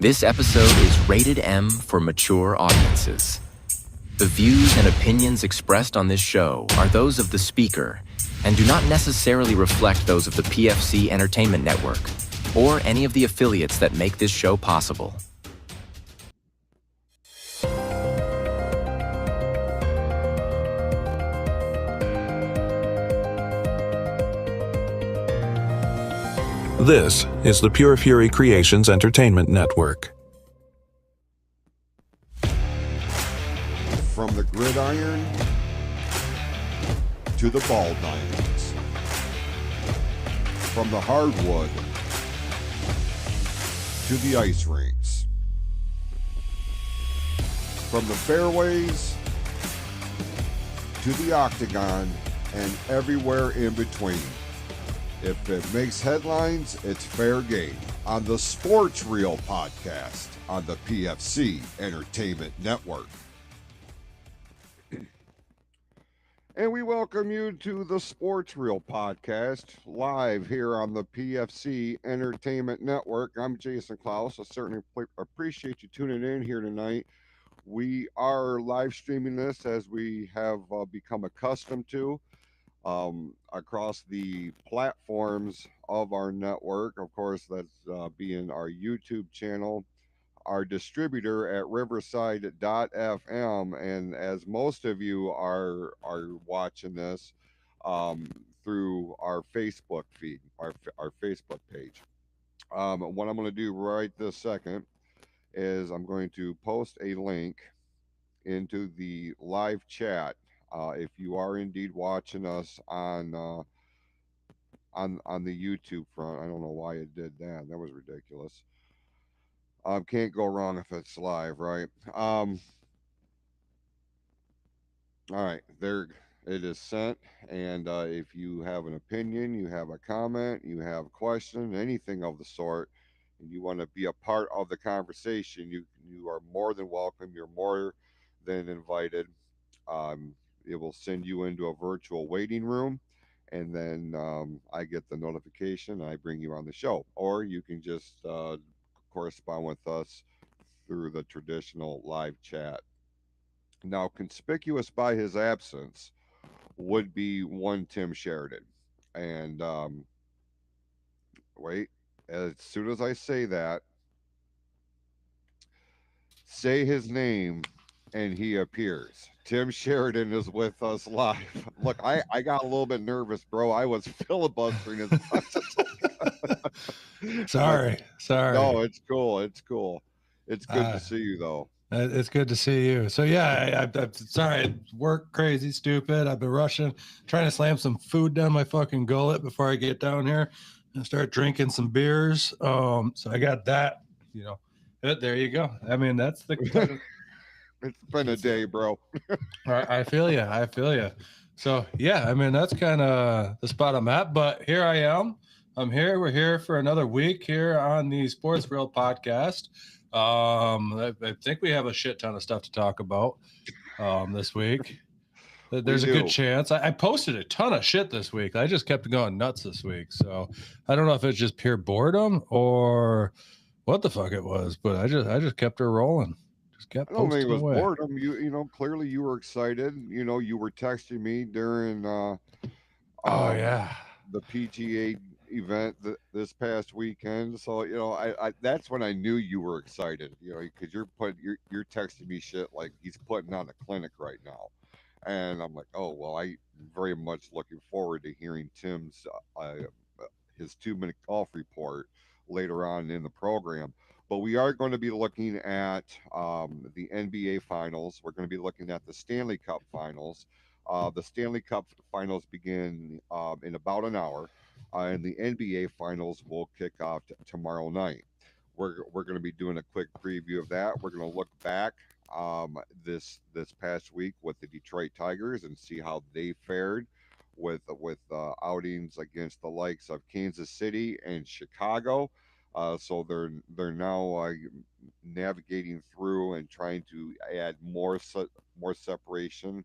This episode is rated M for mature audiences. The views and opinions expressed on this show are those of the speaker and do not necessarily reflect those of the PFC Entertainment Network or any of the affiliates that make this show possible. This is the Pure Fury Creations Entertainment Network. From the gridiron to the ball diamonds, from the hardwood to the ice rinks, from the fairways to the octagon and everywhere in between. If it makes headlines, it's fair game on the Sports Reel podcast on the PFC Entertainment Network. And we welcome you to the Sports Reel podcast live here on the PFC Entertainment Network. I'm Jason Klaus. I certainly appreciate you tuning in here tonight. We are live streaming this as we have become accustomed to. Across the platforms of our network. Of course, that's being our YouTube channel, our distributor at riverside.fm, and as most of you are watching this through our Facebook feed, our Facebook page. What I'm going to do right this second is I'm going to post a link into the live chat. If you are indeed watching us on the YouTube front, I don't know why it did that. That was ridiculous. Can't go wrong if it's live, right? All right, there it is sent. And if you have an opinion, you have a comment, you have a question, anything of the sort, and you want to be a part of the conversation, you are more than welcome. You're more than invited. It will send you into a virtual waiting room, and then I get the notification and I bring you on the show. Or you can just correspond with us through the traditional live chat. Now, conspicuous by his absence would be one Tim Sheridan. And wait, as soon as I say that, say his name and he appears. Tim Sheridan is with us live. Look, I got a little bit nervous, bro. I was filibustering as much as Sorry. No, it's cool. It's cool. It's good to see you, though. It's good to see you. So yeah, I'm sorry. Work crazy, stupid. I've been rushing, trying to slam some food down my fucking gullet before I get down here and start drinking some beers. So I got that. There you go. I mean, that's the. It's been a day, bro. I feel you. So yeah, I mean, that's kind of the spot I'm at. But here I am. I'm here. We're here for another week here on the Sports Reel podcast. I think we have a shit ton of stuff to talk about this week. There's a good chance. I posted a ton of shit this week. I just kept going nuts this week. So I don't know if it's just pure boredom or what the fuck it was, but I just kept her rolling. I don't think it was boredom. You know, clearly you were excited. You know, you were texting me during the PGA event this past weekend. So I that's when I knew you were excited. You know, because you're texting me shit like he's putting on a clinic right now, and I'm like, oh well, I'm very much looking forward to hearing Tim's his 2-minute golf report later on in the program. But we are going to be looking at the NBA Finals. We're going to be looking at the Stanley Cup Finals. The Stanley Cup Finals begin in about an hour, and the NBA Finals will kick off tomorrow night. We're going to be doing a quick preview of that. We're going to look back this past week with the Detroit Tigers and see how they fared with outings against the likes of Kansas City and Chicago. So they're now navigating through and trying to add more separation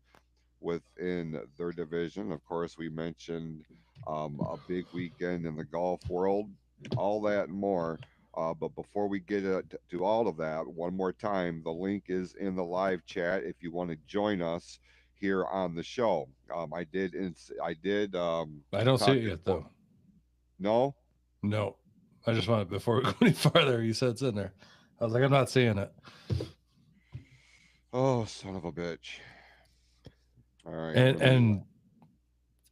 within their division. Of course, we mentioned a big weekend in the golf world, all that and more But before we get to all of that, one more time, the link is in the live chat if you want to join us here on the show. I did I don't see talk it to yet though. no. No, I just wanted before we go any farther. You said it's in there. I was like, I'm not seeing it. Oh, son of a bitch! All right, And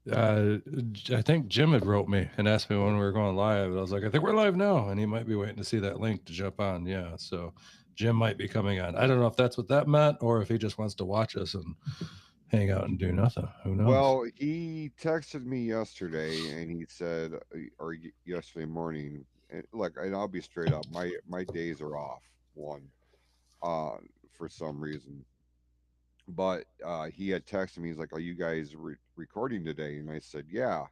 let me. I think Jim had wrote me and asked me when we were going live. I was like, I think we're live now, and he might be waiting to see that link to jump on. Yeah, so Jim might be coming on. I don't know if that's what that meant or if he just wants to watch us and hang out and do nothing. Who knows? Well, he texted me yesterday, and he said, yesterday morning. Look, and I'll be straight up. My days are off. One, uh, for some reason. But he had texted me. He's like, "Are you guys recording today?" And I said, "Yeah,"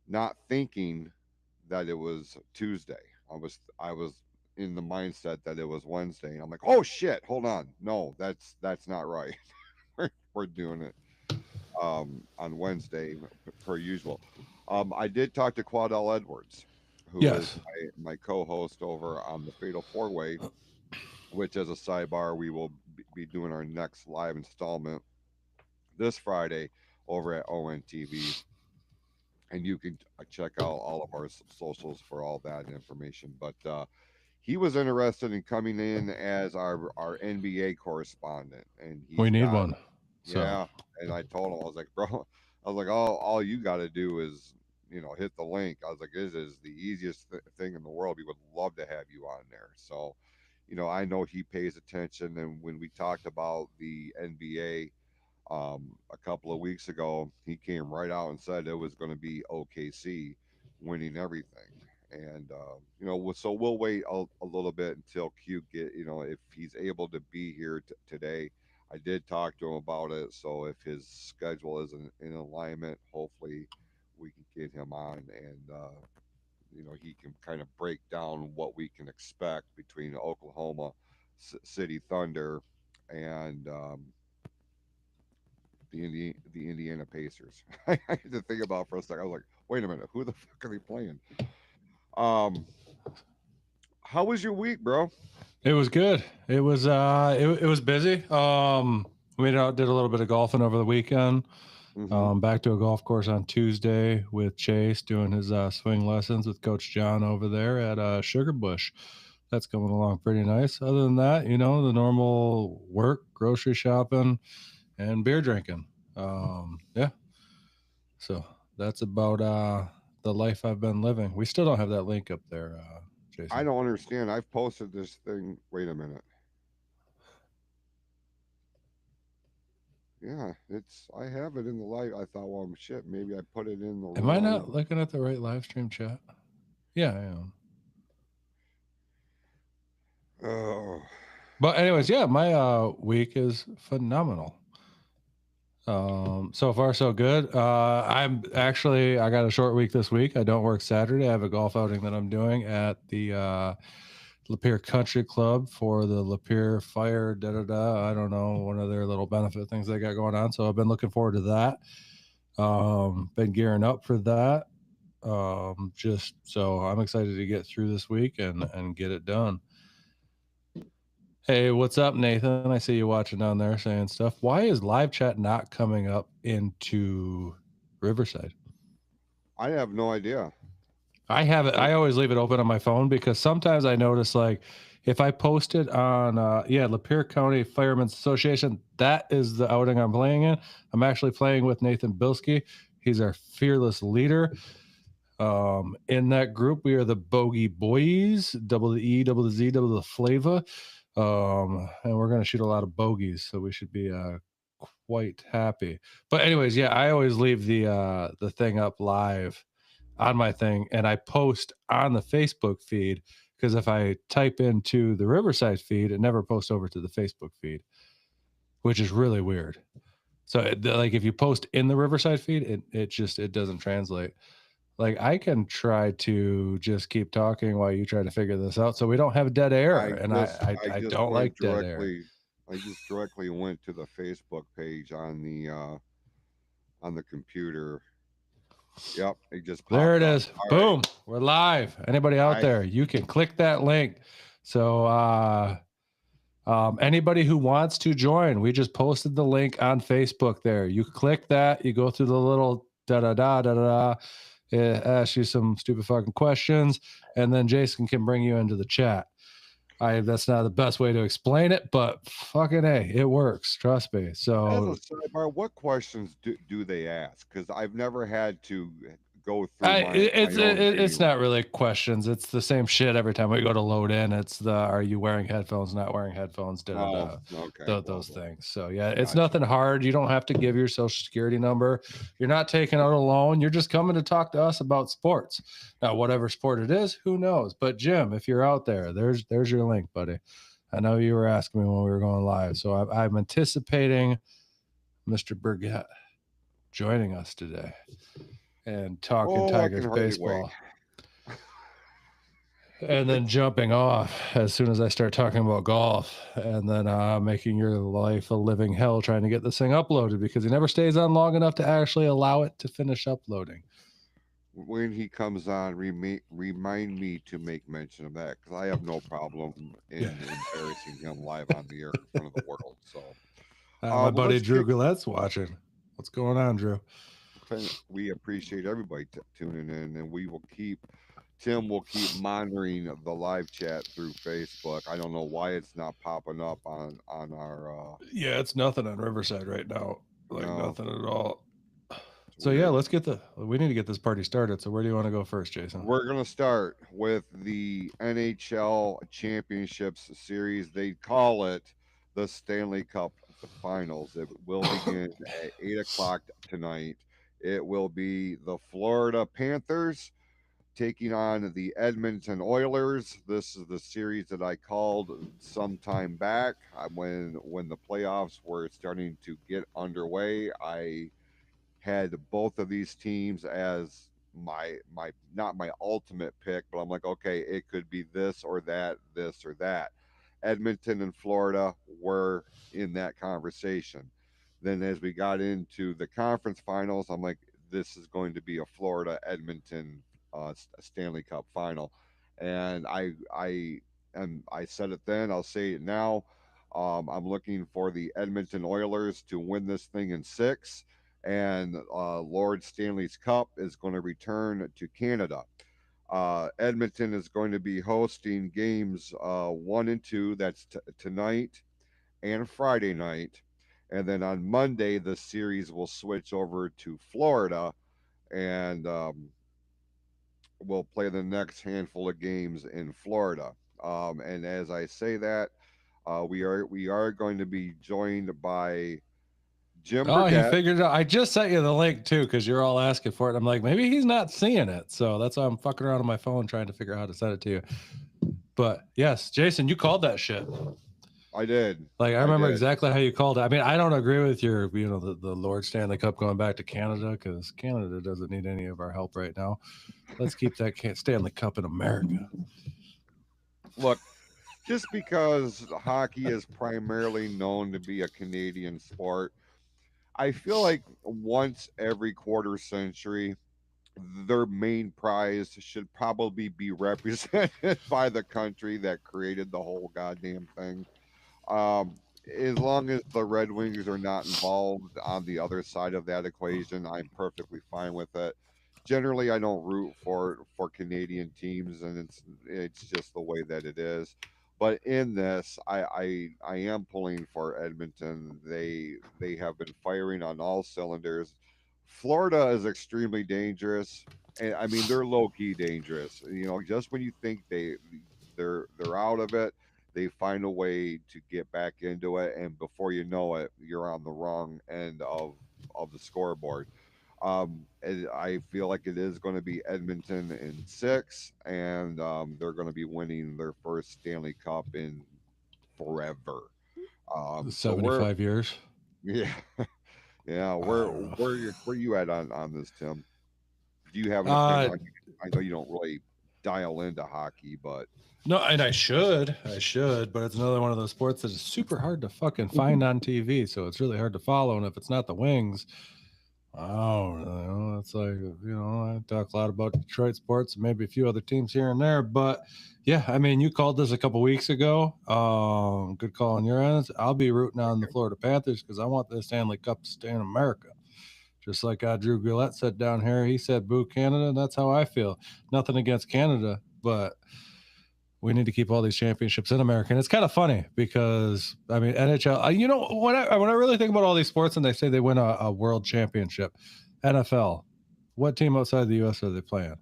not thinking that it was Tuesday. I was in the mindset that it was Wednesday. And I'm like, "Oh shit, hold on, no, that's not right. We're doing it on Wednesday per usual." I did talk to Quadell Edwards, who is Yes. my co-host over on the Fatal Four Way, which, as a sidebar, we will be doing our next live installment this Friday over at ONTV, and you can check out all of our socials for all that information. But he was interested in coming in as our NBA correspondent, and We he's need got one. So yeah. And I told him, I was like, bro, I was like, all you got to do is hit the link. I was like, this is the easiest thing in the world. We would love to have you on there. So, I know he pays attention, and when we talked about the NBA a couple of weeks ago, he came right out and said it was going to be OKC winning everything. And so we'll wait a little bit until Q if he's able to be here today. I did talk to him about it, so if his schedule is in alignment, hopefully we can get him on, and he can kind of break down what we can expect between Oklahoma City Thunder and the Indiana Pacers. I had to think about it for a second. I was like, wait a minute, who the fuck are they playing? Um, how was your week, bro? it was good. It was it was busy. We did a little bit of golfing over the weekend. Mm-hmm. Back to a golf course on Tuesday with Chase doing his swing lessons with Coach John over there at Sugar Bush. That's coming along pretty nice. Other than that, the normal work, grocery shopping, and beer drinking. Yeah. So that's about the life I've been living. We still don't have that link up there, I Jason. don't understand. I've posted this thing. Wait a minute. Yeah, I have it in the live. I thought, well, shit, maybe I put it in the Am I wrong. not looking at the right live stream chat? Yeah, I am. Oh, But anyways, yeah, my week is phenomenal. So far so good. I got a short week this week. I don't work Saturday. I have a golf outing that I'm doing at the Lapeer Country Club for the Lapeer Fire. I don't know, one of their little benefit things they got going on. So I've been looking forward to that. Been gearing up for that. Just so I'm excited to get through this week and get it done. Hey, what's up, Nathan? I see you watching down there saying stuff. Why is live chat not coming up into Riverside? I have no idea. I have it. I always leave it open on my phone because sometimes I notice, like, if I post it on Lapeer County Firemen's Association, that is the outing I'm playing in. I'm actually playing with Nathan Bilski. He's our fearless leader. In that group, we are the Bogey Boys, double the E, double the Z, double the Flava. And we're going to shoot a lot of bogeys, so we should be quite happy. But anyways, yeah, I always leave the thing up live on my thing, and I post on the Facebook feed, because if I type into the Riverside feed, it never posts over to the Facebook feed, which is really weird. So like if you post in the Riverside feed, it doesn't translate. Like I can try to just keep talking while you try to figure this out, so we don't have dead air. And I just don't went like dead air. directly. I just directly went to the Facebook page on the computer. Yep, it just There it popped up. is. All right. Boom. We're live. Anybody out Nice. there, you can click that link. So anybody who wants to join, we just posted the link on Facebook there. You click that, you go through the little da-da-da. It asks you some stupid fucking questions, and then Jason can bring you into the chat. That's not the best way to explain it, but fucking hey, it works. Trust me. As So a sidebar, what questions do they ask? Because I've never had to go through my own it's game. not really questions. It's the same shit every time we go to load in. It's the are you wearing headphones, not wearing headphones, Oh, okay. those things. So yeah, it's Gotcha. nothing hard. You don't have to give your social security number. You're not taking out a loan. You're just coming to talk to us about sports. Now, whatever sport it is, who knows? But Jim, if you're out there, there's your link, buddy. I know you were asking me when we were going live, so I'm anticipating Mr. Burgett joining us today and talking Tigers baseball. And then jumping off as soon as I start talking about golf, and then making your life a living hell trying to get this thing uploaded because he never stays on long enough to actually allow it to finish uploading. When he comes on, remind me to make mention of that because I have no problem in embarrassing him live on the air in front of the world. So, my buddy Drew Gillette's watching. What's going on, Drew? We appreciate everybody tuning in, and Tim will keep monitoring the live chat through Facebook. I don't know why it's not popping up on our. Yeah, it's nothing on Riverside right now. No. Nothing at all. So yeah, we need to get this party started. So where do you want to go first, Jason? We're going to start with the NHL Championships Series. They call it the Stanley Cup Finals. It will begin at 8:00 tonight. It will be the Florida Panthers taking on the Edmonton Oilers. This is the series that I called some time back when the playoffs were starting to get underway. I had both of these teams as my not my ultimate pick, but I'm like, okay, it could be this or that. Edmonton and Florida were in that conversation. Then as we got into the conference finals, I'm like, this is going to be a Florida Edmonton Stanley Cup final. And I said it then, I'll say it now. I'm looking for the Edmonton Oilers to win this thing in 6. And Lord Stanley's Cup is going to return to Canada. Edmonton is going to be hosting games 1 and 2. That's tonight and Friday night. And then on Monday, the series will switch over to Florida, and we'll play the next handful of games in Florida. And as I say that, we are going to be joined by Jim Burgett. He figured it out. I just sent you the link too because you're all asking for it. I'm like, maybe he's not seeing it, so that's why I'm fucking around on my phone trying to figure out how to send it to you. But yes, Jason, you called that shit. I did. I remember exactly how you called it. I mean, I don't agree with your, the Lord Stanley Cup going back to Canada because Canada doesn't need any of our help right now. Let's keep that Stanley Cup in America. Look, just because hockey is primarily known to be a Canadian sport, I feel like once every quarter century, their main prize should probably be represented by the country that created the whole goddamn thing. As long as the Red Wings are not involved on the other side of that equation, I'm perfectly fine with it. Generally, I don't root for Canadian teams, and it's just the way that it is. But in this, I am pulling for Edmonton. They have been firing on all cylinders. Florida is extremely dangerous, and I mean they're low key dangerous. Just when you think they're out of it, they find a way to get back into it, and before you know it, you're on the wrong end of the scoreboard. And I feel like it is going to be Edmonton in 6, and they're going to be winning their first Stanley Cup in forever. 75 years. Yeah, yeah. Where you at on this, Tim? Do you have an opinion? I know you don't really dial into hockey, but no, and I should, but it's another one of those sports that is super hard to fucking find on TV, so it's really hard to follow. And if it's not the Wings, Oh, it's like, I talk a lot about Detroit sports and maybe a few other teams here and there, but yeah, I mean, you called this a couple weeks ago. Good call on your end. I'll be rooting on the Florida Panthers because I want the Stanley Cup to stay in America. Just like Drew Gillette said down here, he said, "Boo Canada." And that's how I feel. Nothing against Canada, but we need to keep all these championships in America. And it's kind of funny because I mean NHL. When I really think about all these sports and they say they win a world championship, NFL, what team outside the U.S. are they playing?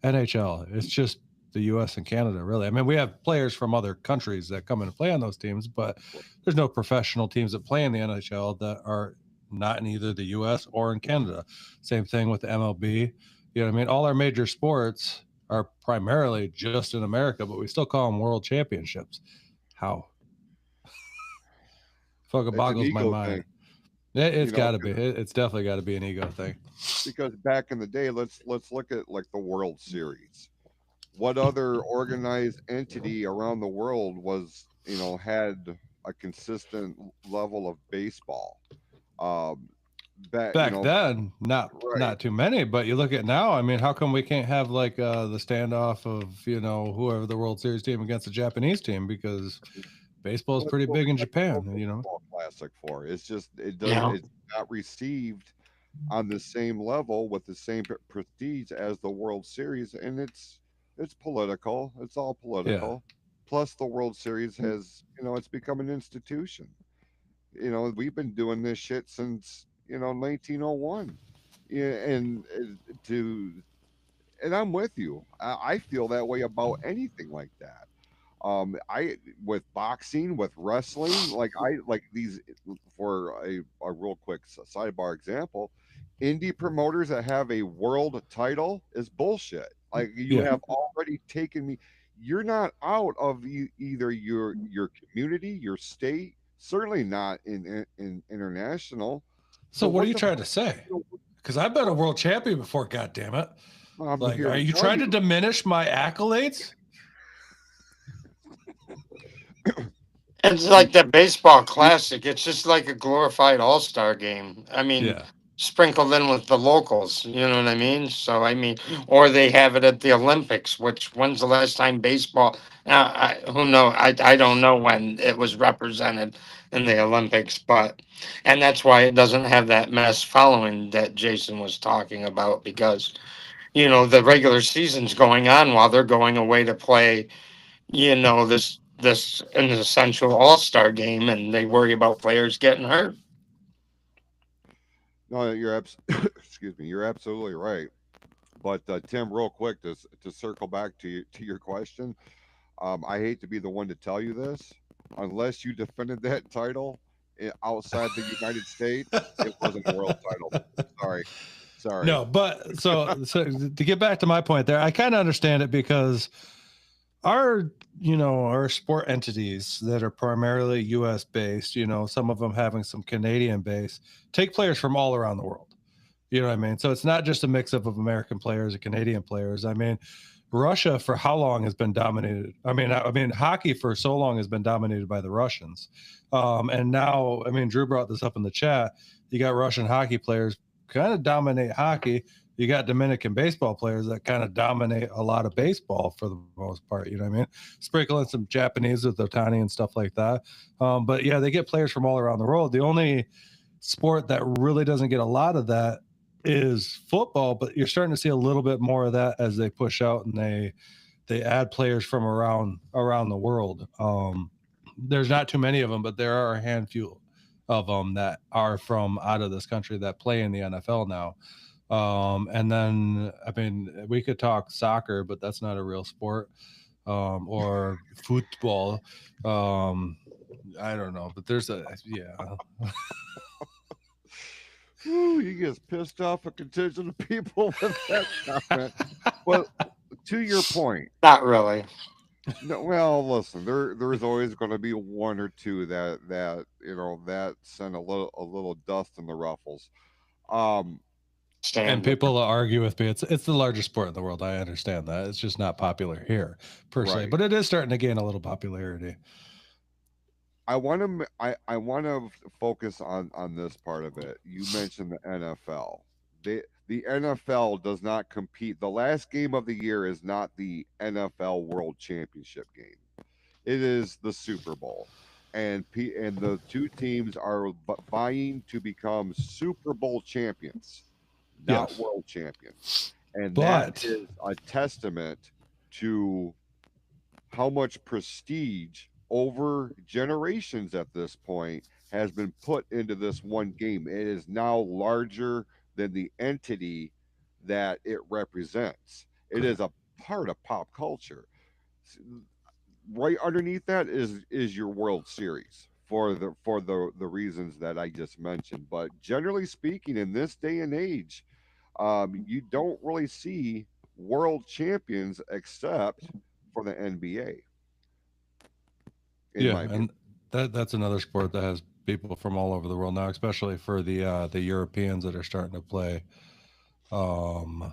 NHL. It's just the U.S. and Canada, really. I mean, we have players from other countries that come in and play on those teams, but there's no professional teams that play in the NHL that are not in either the U.S. or in Canada. Same thing with the MLB. You know what I mean? All our major sports are primarily just in America, but we still call them world championships. How? Fucking It's an boggles my ego mind. thing, It's you got know, to be. It's definitely got to be an ego thing. because back in the day, let's look at like the World Series. What other organized entity around the world was, had a consistent level of baseball? Um, back, Back then, right. not too many, but you look at now. I mean, how come we can't have like the standoff of whoever the World Series team against the Japanese team because baseball is What's pretty the big in World Japan. Baseball Classic for? It's just Yeah. it's not received on the same level with the same prestige as the World Series, and it's political. It's all Yeah. political. Plus, the World Series has, it's become an institution. We've been doing this shit since 1901. Yeah, and I'm with you. I feel that way about anything like that. I with boxing, with wrestling, like I like these for a real quick sidebar example. Indie promoters that have a world title is bullshit. Like you Yeah. have already taken me. You're not out of either your community, your state. Certainly not in international. So So what are what you the trying fuck? to say? Because I've been a world champion before. God damn it! I'm Like, here are to you tell trying to you. diminish my accolades? It's like the baseball classic. It's just like a glorified all-star game. I mean, Yeah. sprinkled in with the locals, you know what I mean? So I mean, or they have it at the Olympics, which when's the last time baseball who know I don't know when it was represented in the Olympics, but and that's why it doesn't have that mass following that Jason was talking about because the regular season's going on while they're going away to play this an essential all-star game, and they worry about players getting hurt. No, excuse me. You're absolutely right. But Tim, real quick, to circle back to your question, I hate to be the one to tell you this, unless you defended that title outside the United States, it wasn't a world title. Sorry, sorry. No, but so to get back to my point there, I kind of understand it because our our sport entities that are primarily US based, some of them having some Canadian base, take players from all around the world. You know what I mean? So it's not just a mix up of American players and Canadian players. I mean, Russia for how long has been dominated? I mean, hockey for so long has been dominated by the Russians, and now, I mean, Drew brought this up in the chat. You got Russian hockey players kind of dominate hockey. You got Dominican baseball players that kind of dominate a lot of baseball for the most part. You know what I mean? Sprinkle in some Japanese with Otani and stuff like that. But yeah, they get players from all around the world. The only sport that really doesn't get a lot of that is football, but you're starting to see a little bit more of that as they push out and they add players from around the world. There's not too many of them, but there are a handful of them that are from out of this country that play in the NFL now. And then, I mean, we could talk soccer, but that's not a real sport, or football. I don't know, but yeah. Ooh, you get pissed off a contingent of people with that comment. Well, to your point, Not really. no, well, listen, there's always going to be one or two that send a little dust in the ruffles. Um, And Stand. people argue with me. It's the largest sport in the world. I understand that. It's just not popular here per se, right. but it is starting to gain a little popularity. I want to focus on this part of it. You mentioned the NFL. The NFL does not compete. The last game of the year is not the NFL World Championship game. It is the Super Bowl, and the two teams are vying to become Super Bowl champions, not Yes. world champions, and that But is a testament to how much prestige over generations at this point has been put into this one game. It is now larger than the entity that it represents. It is a part of pop culture. Right underneath that is your World Series for the reasons that I just mentioned. But generally speaking, in this day and age, you don't really see world champions except for the NBA, in yeah, my view. and that's another sport that has people from all over the world now, especially for the Europeans that are starting to play. Um,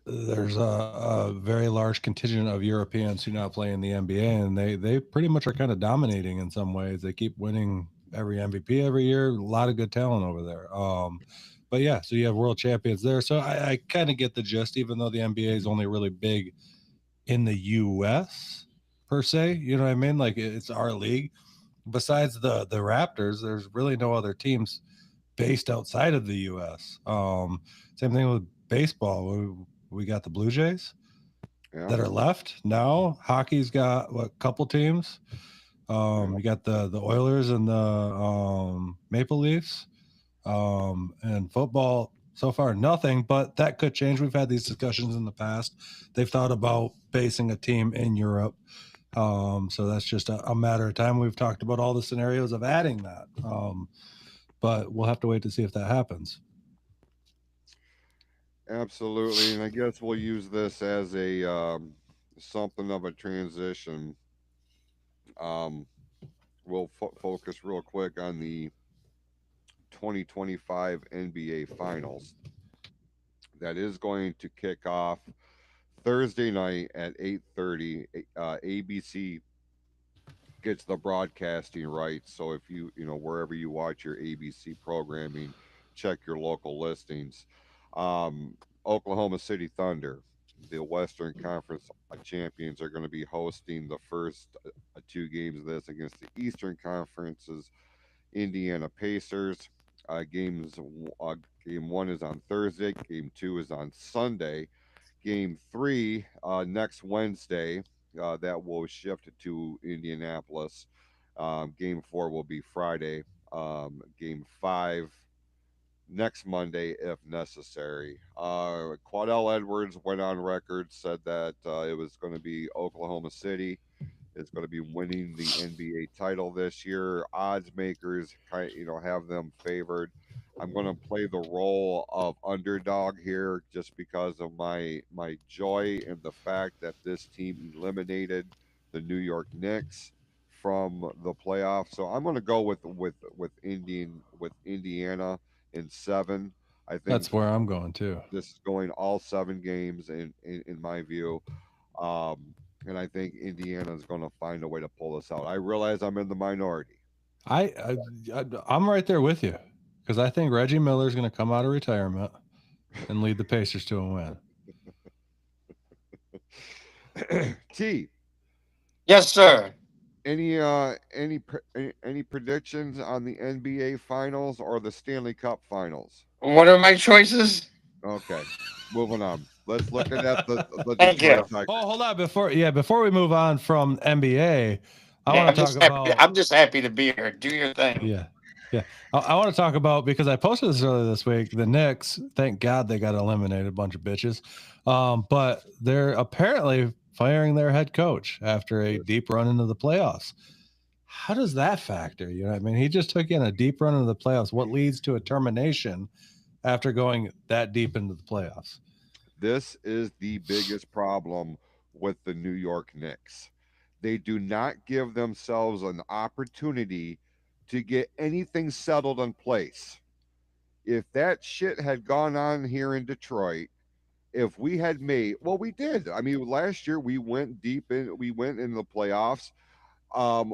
there's a very large contingent of Europeans who now play in the NBA, and they pretty much are kind of dominating in some ways. They keep winning every MVP every year. A lot of good talent over there. But yeah, so you have world champions there. So I kind of get the gist, even though the NBA is only really big in the U.S. per se. You know what I mean? Like it's our league. Besides the Raptors, there's really no other teams based outside of the U.S. Same thing with baseball. We got the Blue Jays Yeah, that are left now. Hockey's got what couple teams. yeah. You got the Oilers and the Maple Leafs. And football so far nothing, but that could change. We've had these discussions in the past. They've thought about basing a team in Europe. So that's just a matter of time. We've talked about all the scenarios of adding that. But we'll have to wait to see if that happens. Absolutely. And I guess we'll use this as a something of a transition. Um, we'll focus real quick on the 2025 NBA Finals that is going to kick off Thursday night at 8:30. ABC gets the broadcasting rights, so if wherever you watch your ABC programming, check your local listings. Oklahoma City Thunder, the Western Conference champions, are going to be hosting the first two games of this against the Eastern Conference's Indiana Pacers. Game one is on Thursday. Game two is on Sunday. Game three next Wednesday. That will shift to Indianapolis. Game four will be Friday. Game five next Monday if necessary. Quadell Edwards went on record, said that it was going to be Oklahoma City is going to be winning the NBA title this year. Odds makers, have them favored. I'm going to play the role of underdog here just because of my joy in the fact that this team eliminated the New York Knicks from the playoffs. So I'm going to go with Indiana in 7. I think That's where I'm going too. this is going all 7 games in my view. Um, and I think Indiana is going to find a way to pull this out. I realize I'm in the minority. I'm right there with you because I think Reggie Miller is going to come out of retirement and lead the Pacers to a win. T, Yes, sir. any predictions on the NBA Finals or the Stanley Cup Finals? What are my choices? Okay, moving on. Let's look at the Thank you. Detroit Tigers. Oh, hold on before we move on from NBA, I Yeah, want to talk about I'm just happy to be here. Do your thing. yeah. I want to talk about because I posted this earlier this week. The Knicks, thank God they got eliminated, a bunch of bitches. But they're apparently firing their head coach after a deep run into the playoffs. How does that factor? You know, I mean, he just took in a deep run into the playoffs. What leads to a termination after going that deep into the playoffs? This is the biggest problem with the New York Knicks. They do not give themselves an opportunity to get anything settled in place. If that shit had gone on here in Detroit, if we had made, well, we did. I mean, last year we went in the playoffs.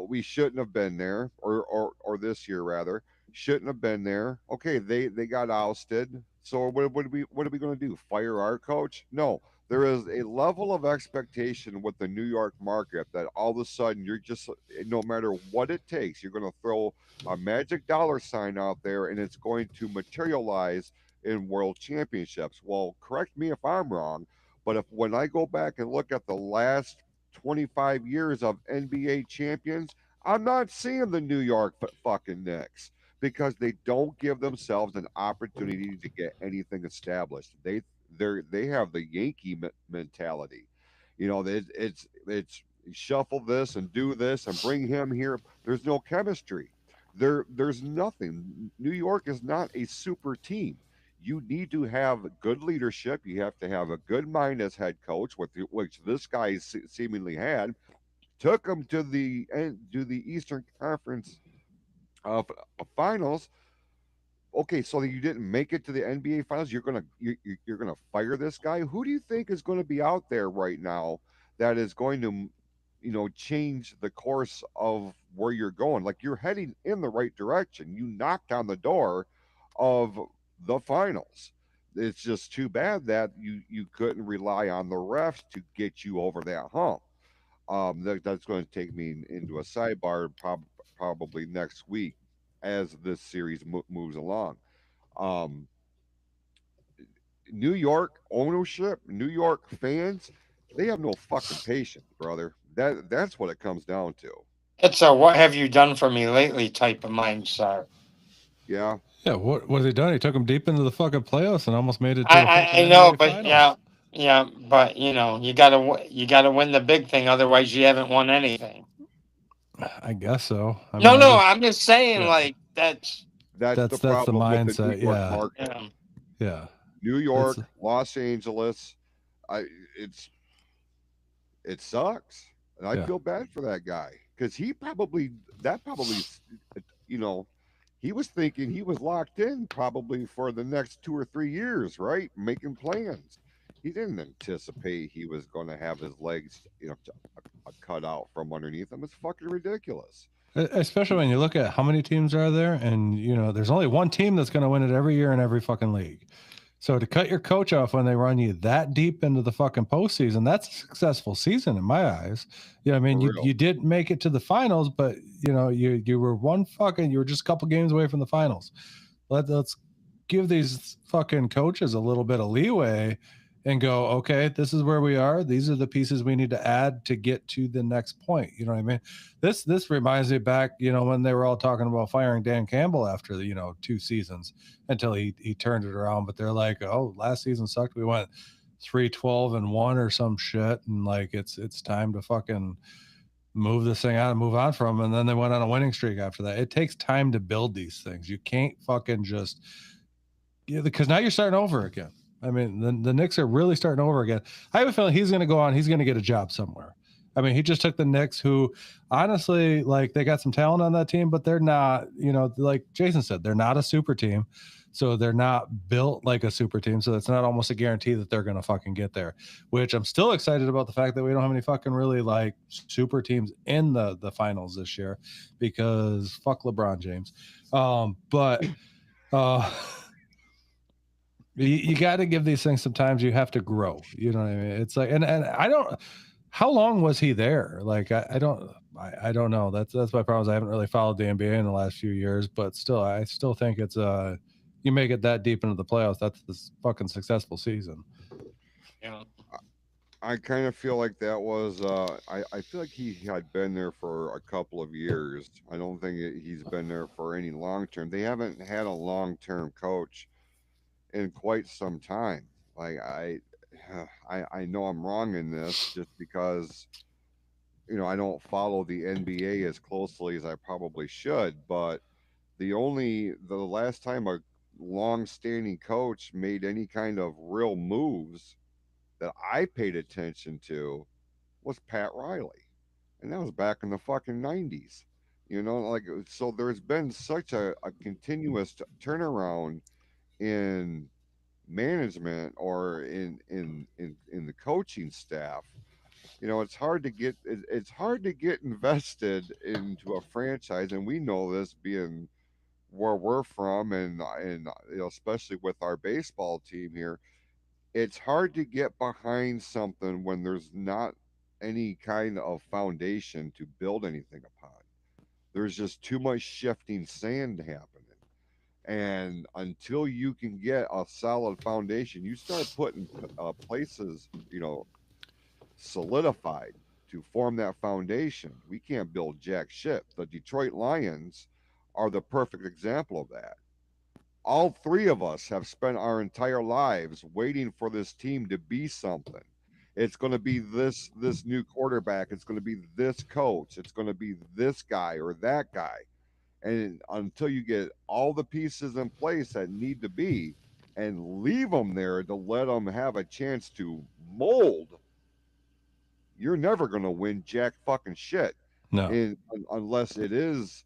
We shouldn't have been there, or this year rather, shouldn't have been there. Okay, they got ousted. So what are we going to do? Fire our coach? No. There is a level of expectation with the New York market that all of a sudden you're just, no matter what it takes, you're going to throw a magic dollar sign out there and it's going to materialize in world championships. Well, correct me if I'm wrong, but if when I go back and look at the last 25 years of NBA champions, I'm not seeing the New York fucking Knicks because they don't give themselves an opportunity to get anything established. They have the Yankee mentality. You know, it's shuffle this and do this and bring him here. There's no chemistry. There's nothing. New York is not a super team. You need to have good leadership. You have to have a good mind as head coach, which this guy seemingly had. Took them to the Eastern Conference finals. Okay, so you didn't make it to the NBA finals. You're gonna fire this guy. Who do you think is going to be out there right now that is going to, change the course of where you're going? Like you're heading in the right direction. You knocked on the door of the finals. It's just too bad that you couldn't rely on the refs to get you over that hump. That's going to take me into a sidebar probably next week as this series moves along. Um, New York ownership, New York fans, they have no fucking patience, brother. That's what it comes down to. It's a "what have you done for me lately" type of mindset. Yeah, Yeah, what has he done? He took them deep into the fucking playoffs and almost made it to I, the I, fucking I know, NBA but finals. yeah, but you gotta win the big thing, otherwise you haven't won anything. I guess so. I mean, No, I no, just I'm just saying, yeah, like that's that's the that's the problem with the New mindset. York Yeah, market. yeah. yeah. New That's York, Los Angeles, I it's it sucks, and I yeah. feel bad for that guy because that probably you know he was thinking he was locked in probably for the next 2 or 3 years, right? Making plans. He didn't anticipate he was going to have his legs, cut out from underneath him. It's fucking ridiculous. Especially when you look at how many teams are there, and there's only one team that's going to win it every year in every fucking league. So to cut your coach off when they run you that deep into the fucking postseason, that's a successful season in my eyes. I mean, For you real. you did make it to the finals, but you were you were just a couple games away from the finals. Let's give these fucking coaches a little bit of leeway and go, okay, this is where we are. These are the pieces we need to add to get to the next point. You know what I mean? This reminds me back, when they were all talking about firing Dan Campbell after the, 2 seasons until he turned it around. But they're like, oh, last season sucked. We went 3-12-1 or some shit, and like it's time to fucking move this thing out and move on from them. And then they went on a winning streak after that. It takes time to build these things. You can't fucking just because now you're starting over again. I mean, the Knicks are really starting over again. I have a feeling he's going to go on. He's going to get a job somewhere. I mean, he just took the Knicks, who honestly, like, they got some talent on that team, but they're not, like Jason said, they're not a super team. So they're not built like a super team. So it's not almost a guarantee that they're going to fucking get there, which I'm still excited about the fact that we don't have any fucking really like super teams in the finals this year because fuck LeBron James. But, you got to give these things sometimes. You have to grow. You know what I mean? It's like, and I don't. How long was he there? Like, I don't know. That's my problem. Is I haven't really followed the NBA in the last few years, but still, I still think it's you make it that deep into the playoffs. That's this fucking successful season. Yeah. I kind of feel like that was. I feel like he had been there for a couple of years. I don't think he's been there for any long term. They haven't had a long term coach in quite some time. Like I know I'm wrong in this just because I don't follow the NBA as closely as I probably should. But the last time a long-standing coach made any kind of real moves that I paid attention to was Pat Riley, and that was back in the fucking 90s. Like so, there's been such a continuous turnaround in management or in the coaching staff. It's hard to get invested into a franchise, and we know this being where we're from, and especially with our baseball team here, it's hard to get behind something when there's not any kind of foundation to build anything upon. There's just too much shifting sand happening. And until you can get a solid foundation, you start putting places, solidified to form that foundation. We can't build jack shit. The Detroit Lions are the perfect example of that. All three of us have spent our entire lives waiting for this team to be something. It's going to be this new quarterback. It's going to be this coach. It's going to be this guy or that guy. And until you get all the pieces in place that need to be, and leave them there to let them have a chance to mold, you're never going to win jack fucking shit. No. Unless it is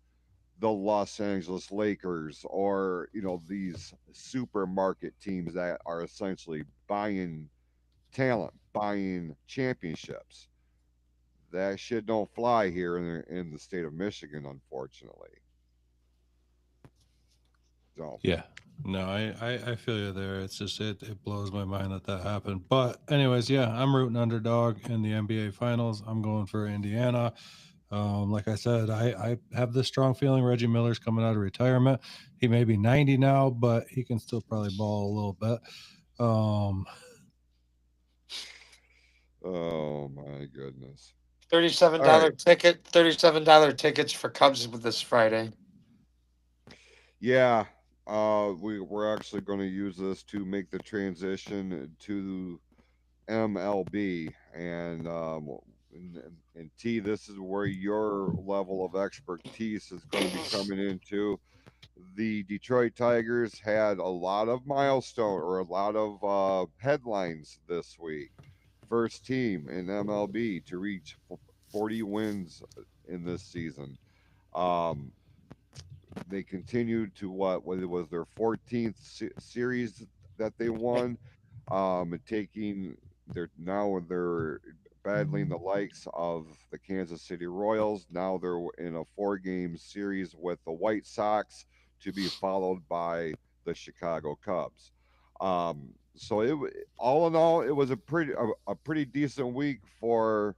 the Los Angeles Lakers or these supermarket teams that are essentially buying talent, buying championships. That shit don't fly here in the state of Michigan, unfortunately. So Yeah. No, I feel you there. It's just it blows my mind that that happened. But anyways, yeah, I'm rooting underdog in the NBA Finals. I'm going for Indiana. Like I said, I have this strong feeling Reggie Miller's coming out of retirement. He may be 90 now, but he can still probably ball a little bit. Um, oh my goodness. $37 All right. ticket, $37 tickets for Cubs with this Friday. Yeah. We're actually going to use this to make the transition to MLB, and T, this is where your level of expertise is going to be coming into. The Detroit Tigers had a lot of milestone or a lot of headlines this week. First team in MLB to reach 40 wins in this season. Um, they continued to what it was their 14th series that they won, taking they're battling the likes of the Kansas City Royals. Now they're in a 4-game series with the White Sox to be followed by the Chicago Cubs. So all in all, it was a pretty decent week for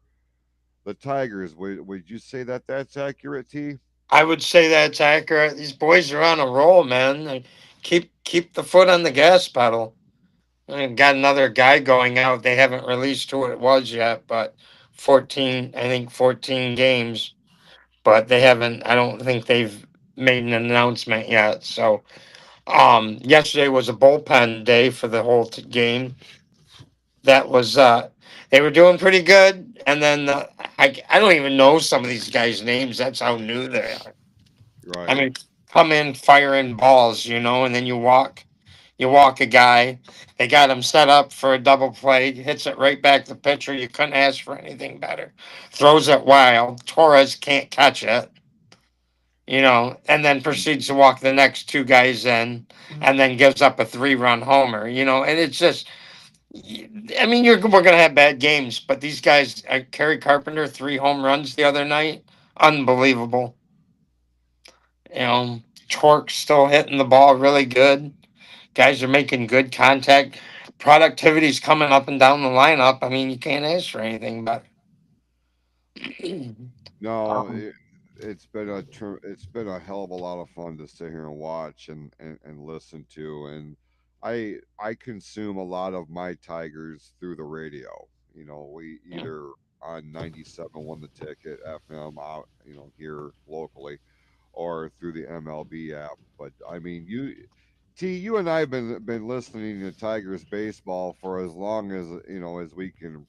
the Tigers. Would you say that that's accurate, T? I would say that's accurate. These boys are on a roll, man. They keep the foot on the gas pedal. They've got another guy going out. They haven't released who it was yet, but 14, I think 14 games. But they haven't. I don't think they've made an announcement yet. So, yesterday was a bullpen day for the whole game. That was they were doing pretty good, and then I don't even know some of these guys' names. That's how new they are. I Right. mean, come in firing balls, and then you walk a guy. They got him set up for a double play, hits it right back to the pitcher. You couldn't ask for anything better. Throws it wild. Torres can't catch it, and then proceeds to walk the next two guys in, and then gives up a 3-run homer. And it's just, I mean, we're gonna have bad games, but these guys, Kerry Carpenter, 3 home runs the other night, unbelievable. Torque still hitting the ball really good. Guys are making good contact. Productivity's coming up and down the lineup. I mean, you can't ask for anything better. No, um, it's been a hell of a lot of fun to sit here and watch and listen to, and I consume a lot of my Tigers through the radio. We either on 97 Won the Ticket FM out here locally, or through the MLB app. But I mean, you and I have been listening to Tigers baseball for as long as we can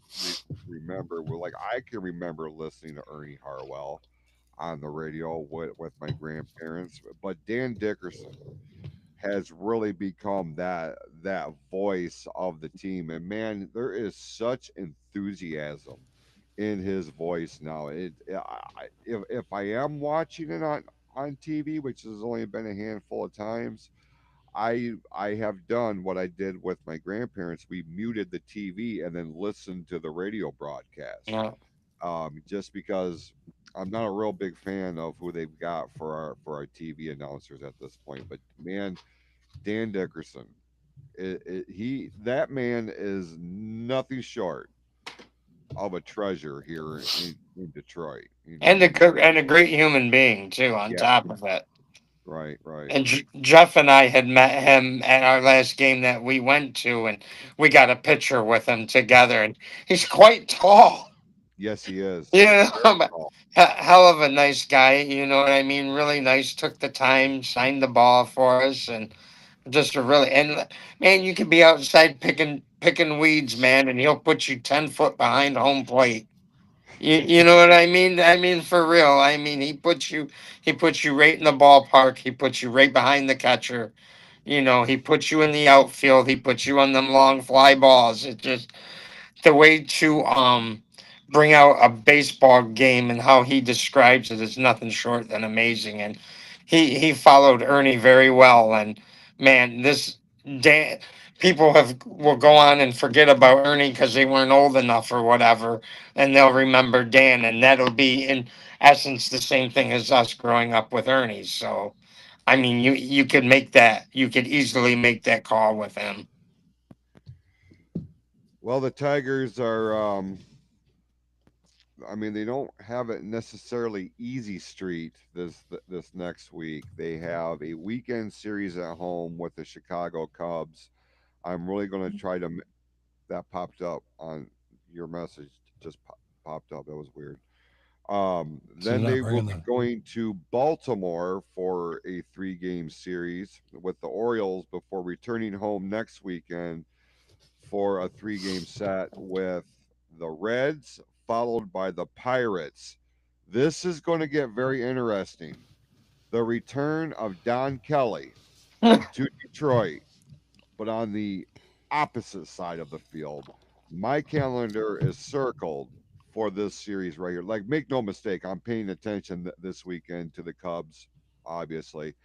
remember. We're like I can remember listening to Ernie Harwell on the radio with my grandparents, but Dan Dickerson has really become that voice of the team. And man, there is such enthusiasm in his voice now. If I am watching it on TV, which has only been a handful of times, I have done what I did with my grandparents. We muted the TV and then listened to the radio broadcast. yeah. Just because I'm not a real big fan of who they've got for our TV announcers at this point. But man, Dan Dickerson, he that man is nothing short of a treasure here in Detroit. You know, And a great human being too. On yeah, top of it, right. and Jeff and I had met him at our last game that we went to, and we got a picture with him together. And he's quite tall. Yes, he is. You know, Very but tall. hell of a nice guy. You know what I mean? Really nice. Took the time, signed the ball for us, and just a really and man, you could be outside picking weeds, man, and he'll put you 10 foot behind home plate. You know what I mean? I mean for real. I mean he puts you right in the ballpark. He puts you right behind the catcher. You know, he puts you in the outfield. He puts you on them long fly balls. It just the way to bring out a baseball game and how he describes it is nothing short than amazing. And he followed Ernie very well. And man, this Dan, people have will go on and forget about Ernie because they weren't old enough or whatever, and they'll remember Dan, and that'll be in essence the same thing as us growing up with Ernie. So. I mean, you could make that. You could easily make that call with him. Well, the Tigers are. I mean, they don't have it necessarily easy street this next week. They have a weekend series at home with the Chicago Cubs. I'm really going to try to. That popped up on your message. Just popped up. That was weird. So Then they're they not will bringing be the. going to Baltimore for a 3 game series with the Orioles before returning home next weekend for a 3 game set with the Reds, followed by the Pirates. This is going to get very interesting. The return of Don Kelly to Detroit, but on the opposite side of the field. My calendar is circled for this series right here. Like, make no mistake, I'm paying attention this weekend to the Cubs, obviously.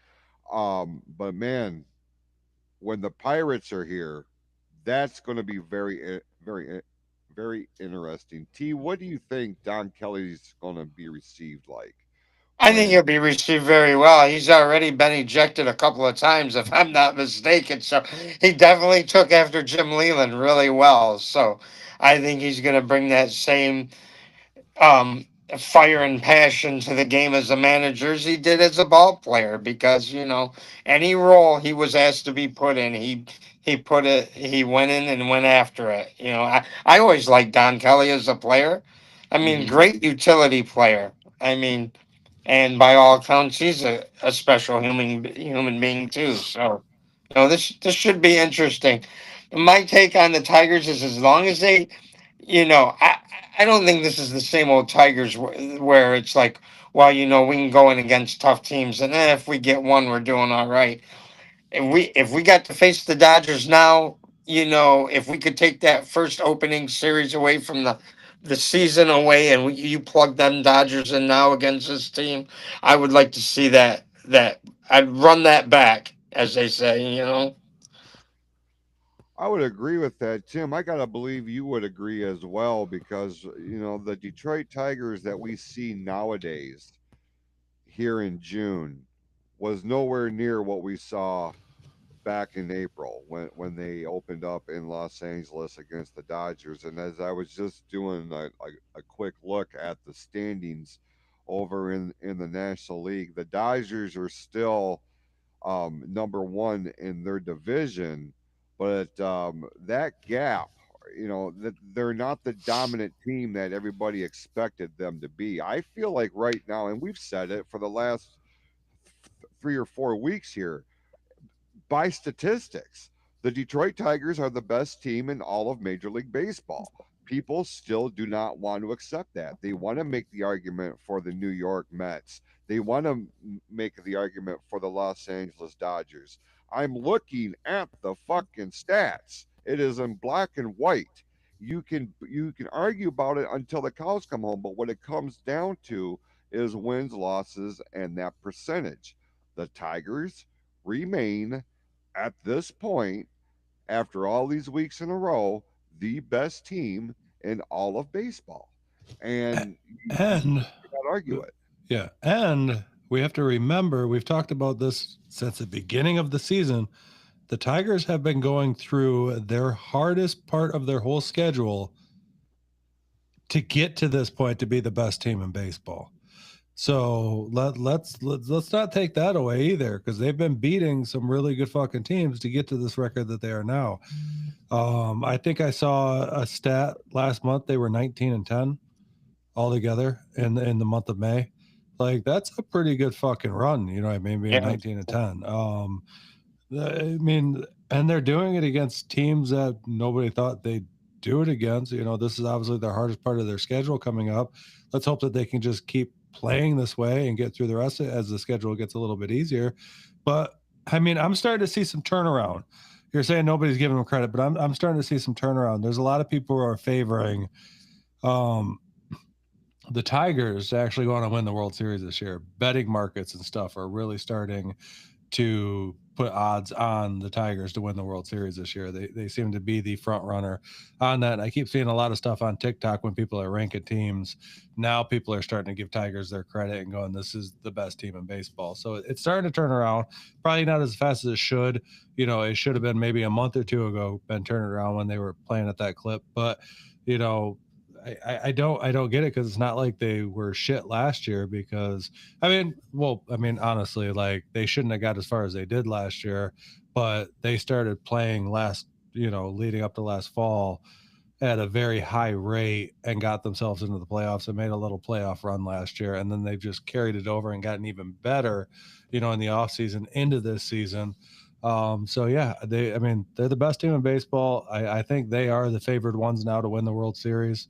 But man, when the Pirates are here, that's going to be very interesting. T, what do you think Don Kelly's going to be received like I think when? he'll be received very well. He's already been ejected a couple of times, if I'm not mistaken. So he definitely took after Jim Leland really well. So I think he's going to bring that same um, fire and passion to the game as a manager as he did as a ball player. Because any role he was asked to be put in, he put it. He went in and went after it. I always liked Don Kelly as a player. I mean, Hmm. great utility player. I mean, and by all accounts, he's a special human being too. So, this should be interesting. My take on the Tigers is as long as they, I don't think this is the same old Tigers where it's like, well, we can go in against tough teams, and if we get one, we're doing all right. If we got to face the Dodgers now, if we could take that first opening series away from the season away, and you plug them Dodgers in now against this team, I would like to see that I'd run that back, as they say. I would agree with that, Tim. I gotta believe you would agree as well because the Detroit Tigers that we see nowadays here in June was nowhere near what we saw back in April when they opened up in Los Angeles against the Dodgers. And as I was just doing a quick look at the standings over in the National League, the Dodgers are still number one in their division, but that gap. That they're not the dominant team that everybody expected them to be. I feel like right now, and we've said it for the last 3 or 4 weeks here, by statistics, the Detroit Tigers are the best team in all of Major League Baseball. People still do not want to accept that. They want to make the argument for the New York Mets. They want to make the argument for the Los Angeles Dodgers. I'm looking at the fucking stats. It is in black and white. You can argue about it until the cows come home, but what it comes down to is wins, losses, and that percentage. The Tigers remain at this point, after all these weeks in a row, the best team in all of baseball. And you And got I'd argue it. Yeah. And we have to remember, we've talked about this since the beginning of the season. The Tigers have been going through their hardest part of their whole schedule to get to this point to be the best team in baseball. So let's not take that away either, because they've been beating some really good fucking teams to get to this record that they are now. I think I saw a stat last month. They were 19-10 altogether in the month of May. Like, that's a pretty good fucking run, you know what I mean? Being 19-10. I mean, and they're doing it against teams that nobody thought they'd do it against. You know, this is obviously the hardest part of their schedule coming up. Let's hope that they can just keep playing this way and get through the rest of it as the schedule gets a little bit easier. But I mean, I'm starting to see some turnaround. You're saying nobody's giving them credit, but I'm starting to see some turnaround. There's a lot of people who are favoring the Tigers to actually go on and win the World Series this year. Betting markets and stuff are really starting to put odds on the Tigers to win the World Series this year. They seem to be the front runner on that. And I keep seeing a lot of stuff on TikTok when people are ranking teams. Now people are starting to give Tigers their credit and going, this is the best team in baseball. So it's starting to turn around. Probably not as fast as it should. You know, it should have been maybe a month or two ago been turned around when they were playing at that clip. But, you know, I don't get it, because it's not like they were shit last year, because honestly, like, they shouldn't have got as far as they did last year, but they started playing leading up to last fall at a very high rate and got themselves into the playoffs and made a little playoff run last year. And then they've just carried it over and gotten even better, in the off season into this season. So yeah, they're the best team in baseball. I think they are the favored ones now to win the World Series.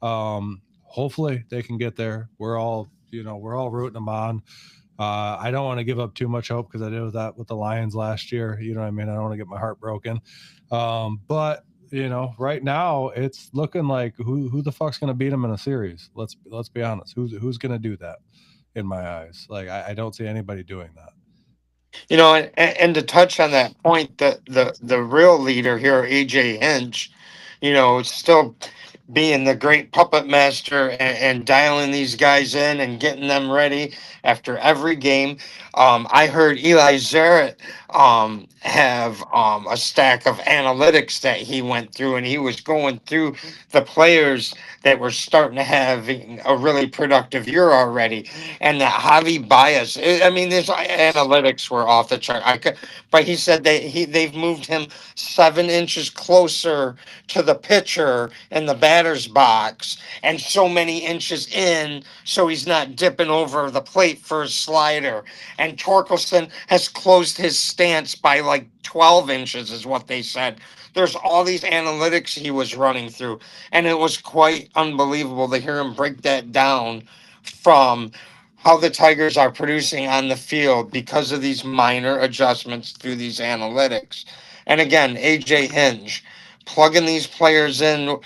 Hopefully they can get there. We're all rooting them on. I don't want to give up too much hope, because I did that with the Lions last year. You know what I mean? I don't want to get my heart broken. But right now it's looking like who the fuck's going to beat them in a series? Let's be honest. Who's going to do that in my eyes? Like, I don't see anybody doing that. And to touch on that point, the real leader here, AJ Hinch, still being the great puppet master and dialing these guys in and getting them ready after every game. I heard Eli Zarrett have a stack of analytics that he went through, and he was going through the players that were starting to have a really productive year already. And that Javi Baez, his analytics were off the chart. But he said they've moved him 7 inches closer to the pitcher in the batter's box and so many inches in, so he's not dipping over the plate for a slider. And Torkelson has closed his stance by like 12 inches is what they said. There's all these analytics he was running through, and it was quite unbelievable to hear him break that down from how the Tigers are producing on the field because of these minor adjustments through these analytics. And again, AJ Hinch plugging these players in,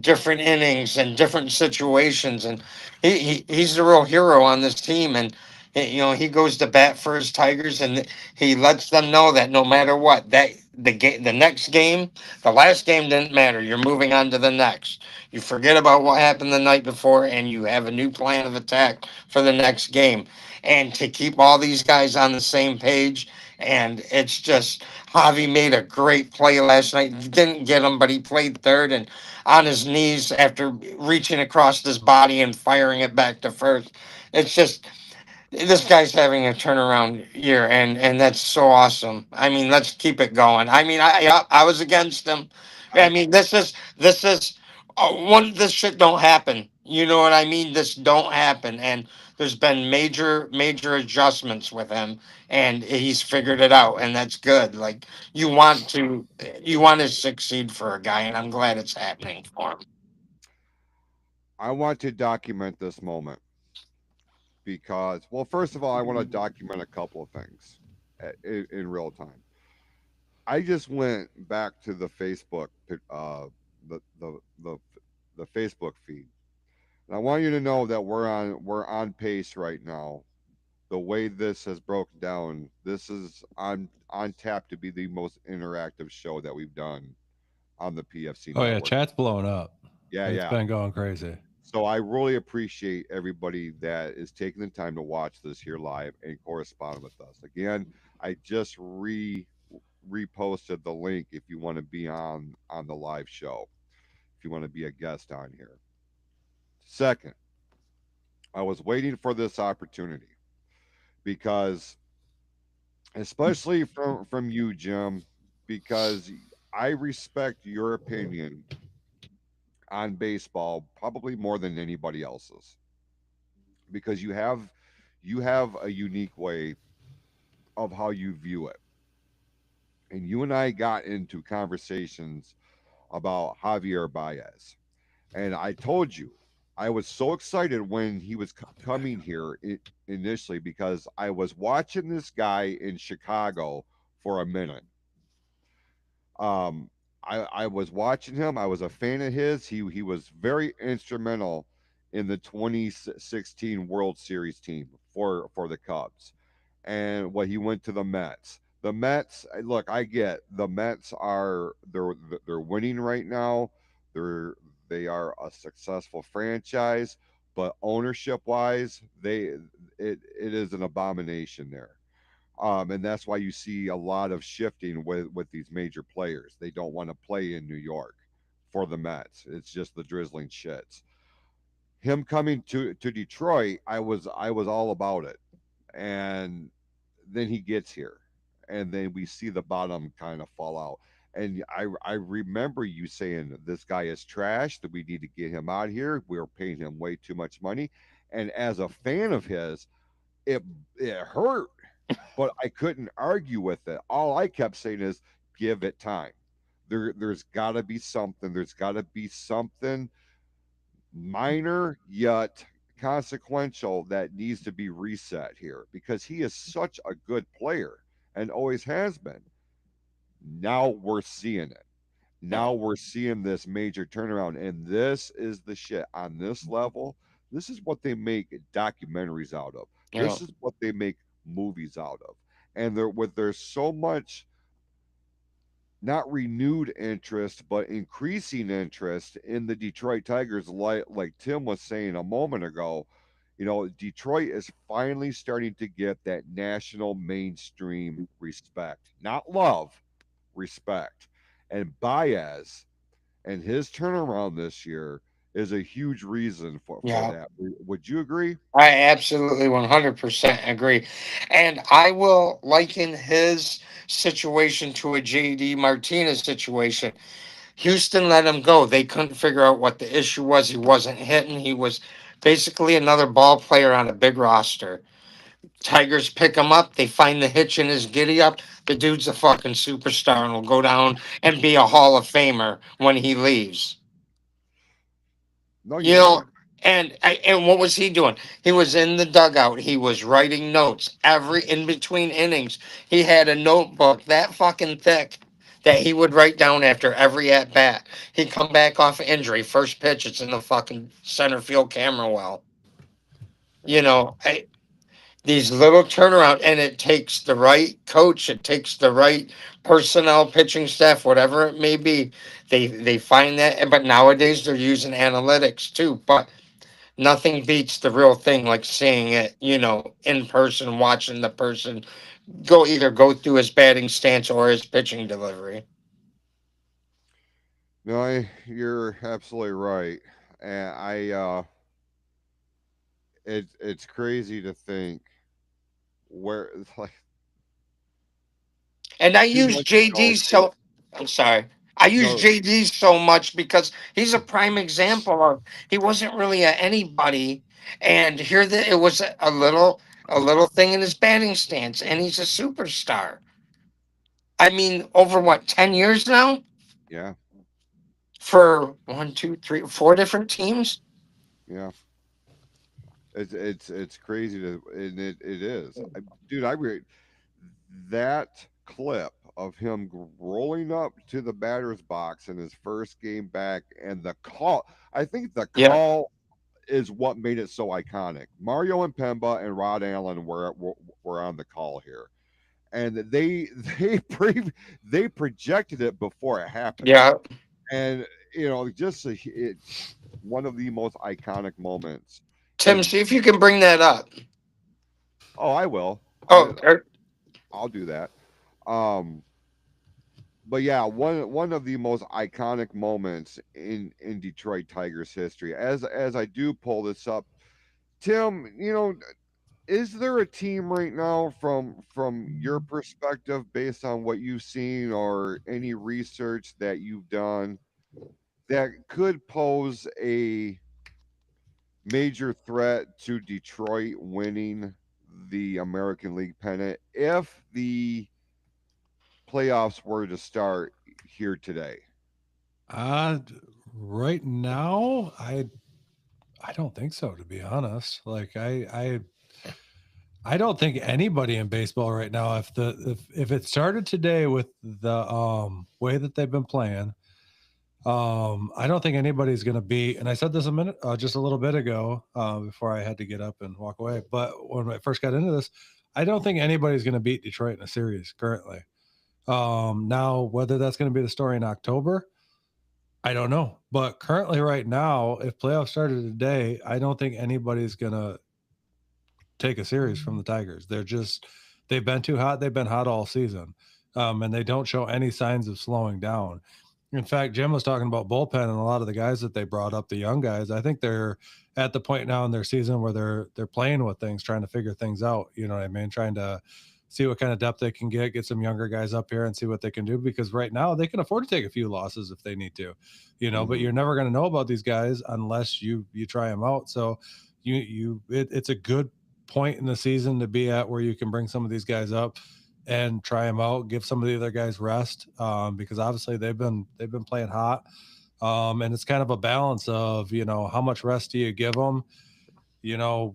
different innings and different situations, and he's the real hero on this team. And he goes to bat for his Tigers, and he lets them know that no matter what, that the next game, the last game didn't matter. You're moving on to the next. You forget about what happened the night before, and you have a new plan of attack for the next game. And to keep all these guys on the same page, and it's just, Javi made a great play last night. He didn't get him, but he played third and on his knees after reaching across his body and firing it back to first. It's just, this guy's having a turnaround year, and that's so awesome. Let's keep it going. I was against him. This shit don't happen. You know what I mean? This don't happen, and there's been major adjustments with him, and he's figured it out, and that's good. Like, you want to succeed for a guy, and I'm glad it's happening for him. I want to document this moment because, well, first of all, I want to document a couple of things in real time. I just went back to the Facebook, the Facebook feed, and I want you to know that we're on pace right now. The way this has broken down, this is on tap to be the most interactive show that we've done on the PFC network. Yeah, chat's blowing up. It's been going crazy. So I really appreciate everybody that is taking the time to watch this here live and correspond with us. Again, I just reposted the link if you want to be on the live show, if you want to be a guest on here. Second, I was waiting for this opportunity because, especially from you, Jim, because I respect your opinion on baseball probably more than anybody else's, because you have a unique way of how you view it. And you and I got into conversations about Javier Baez. And I told you, I was so excited when he was coming here initially, because I was watching this guy in Chicago for a minute. I was watching him. I was a fan of his. He was very instrumental in the 2016 World Series team for the Cubs, and what he went to the Mets. The Mets, look, I get the Mets are they're winning right now. They're they are a successful franchise, but ownership wise, it is an abomination there. And that's why you see a lot of shifting with these major players. They don't want to play in New York for the Mets. It's just the drizzling shits. Him coming to Detroit, I was all about it, and then he gets here, and then we see the bottom kind of fall out. And I remember you saying this guy is trash. That we need to get him out here. We're paying him way too much money, and as a fan of his, it it hurt, but I couldn't argue with it. All I kept saying is, give it time. There's got to be something. There's got to be something minor yet consequential that needs to be reset here, because he is such a good player and always has been. Now we're seeing it. Now we're seeing this major turnaround, and this is the shit on this level. This is what they make documentaries out of. You know, This is what they make movies out of. And there's so much, not renewed interest, but increasing interest in the Detroit Tigers, like Tim was saying a moment ago. Detroit is finally starting to get that national mainstream respect, not love, respect. And Baez and his turnaround this year is a huge reason for yeah. that. Would you agree? I absolutely 100% agree. And I will liken his situation to a JD Martinez situation. Houston let him go. They couldn't figure out what the issue was. He wasn't hitting. He was basically another ball player on a big roster. Tigers pick him up. They find the hitch in his giddy up. The dude's a fucking superstar and will go down and be a Hall of Famer when he leaves. No, You you're right. know, and what was he doing? He was in the dugout. He was writing notes every in between innings. He had a notebook that fucking thick that he would write down after every at bat. He'd come back off of injury, first pitch, it's in the fucking center field camera well. You know, these little turnaround, and it takes the right coach, it takes the right personnel, pitching staff, whatever it may be. They find that, but nowadays they're using analytics too. But nothing beats the real thing, like seeing it, in person, watching the person go through his batting stance or his pitching delivery. No, you're absolutely right. And it's crazy to think where, like, And I two use months ago, JD so I'm sorry. I use no, JD so much because he's a prime example of he wasn't really a anybody, and here that it was a little thing in his batting stance, and he's a superstar. I mean, over what, 10 years now yeah, for one, two, three, four different teams. yeah, it's crazy to, and it is. Dude, that clip of him rolling up to the batter's box in his first game back, and the call. I think the Yeah, call is what made it so iconic. Mario and Pemba and Rod Allen were on the call here, and they projected it before it happened, yeah, and just one of the most iconic moments. Tim, see if you can bring that up. Oh, I will. Oh, I'll do that. But yeah, one of the most iconic moments in Detroit Tigers history. As I do pull this up, Tim, is there a team right now from your perspective, based on what you've seen or any research that you've done, that could pose a major threat to Detroit winning the American League pennant if the playoffs were to start here today? Right now, I don't think so, to be honest. Like I don't think anybody in baseball right now, if it started today with the way that they've been playing, I don't think anybody's going to beat. And I said this just a little bit ago, before I had to get up and walk away. But when I first got into this, I don't think anybody's going to beat Detroit in a series currently. Now, whether that's going to be the story in October, I don't know. But currently, right now, if playoffs started today, I don't think anybody's going to take a series from the Tigers. They've been too hot. They've been hot all season. And they don't show any signs of slowing down. In fact, Jim was talking about bullpen and a lot of the guys that they brought up, the young guys. I think they're at the point now in their season where they're playing with things, trying to figure things out. You know what I mean? Trying to see what kind of depth they can get some younger guys up here and see what they can do, because right now they can afford to take a few losses if they need to, but you're never going to know about these guys unless you try them out. So it's a good point in the season to be at where you can bring some of these guys up and try them out, give some of the other guys rest, because obviously they've been playing hot, and it's kind of a balance of how much rest do you give them,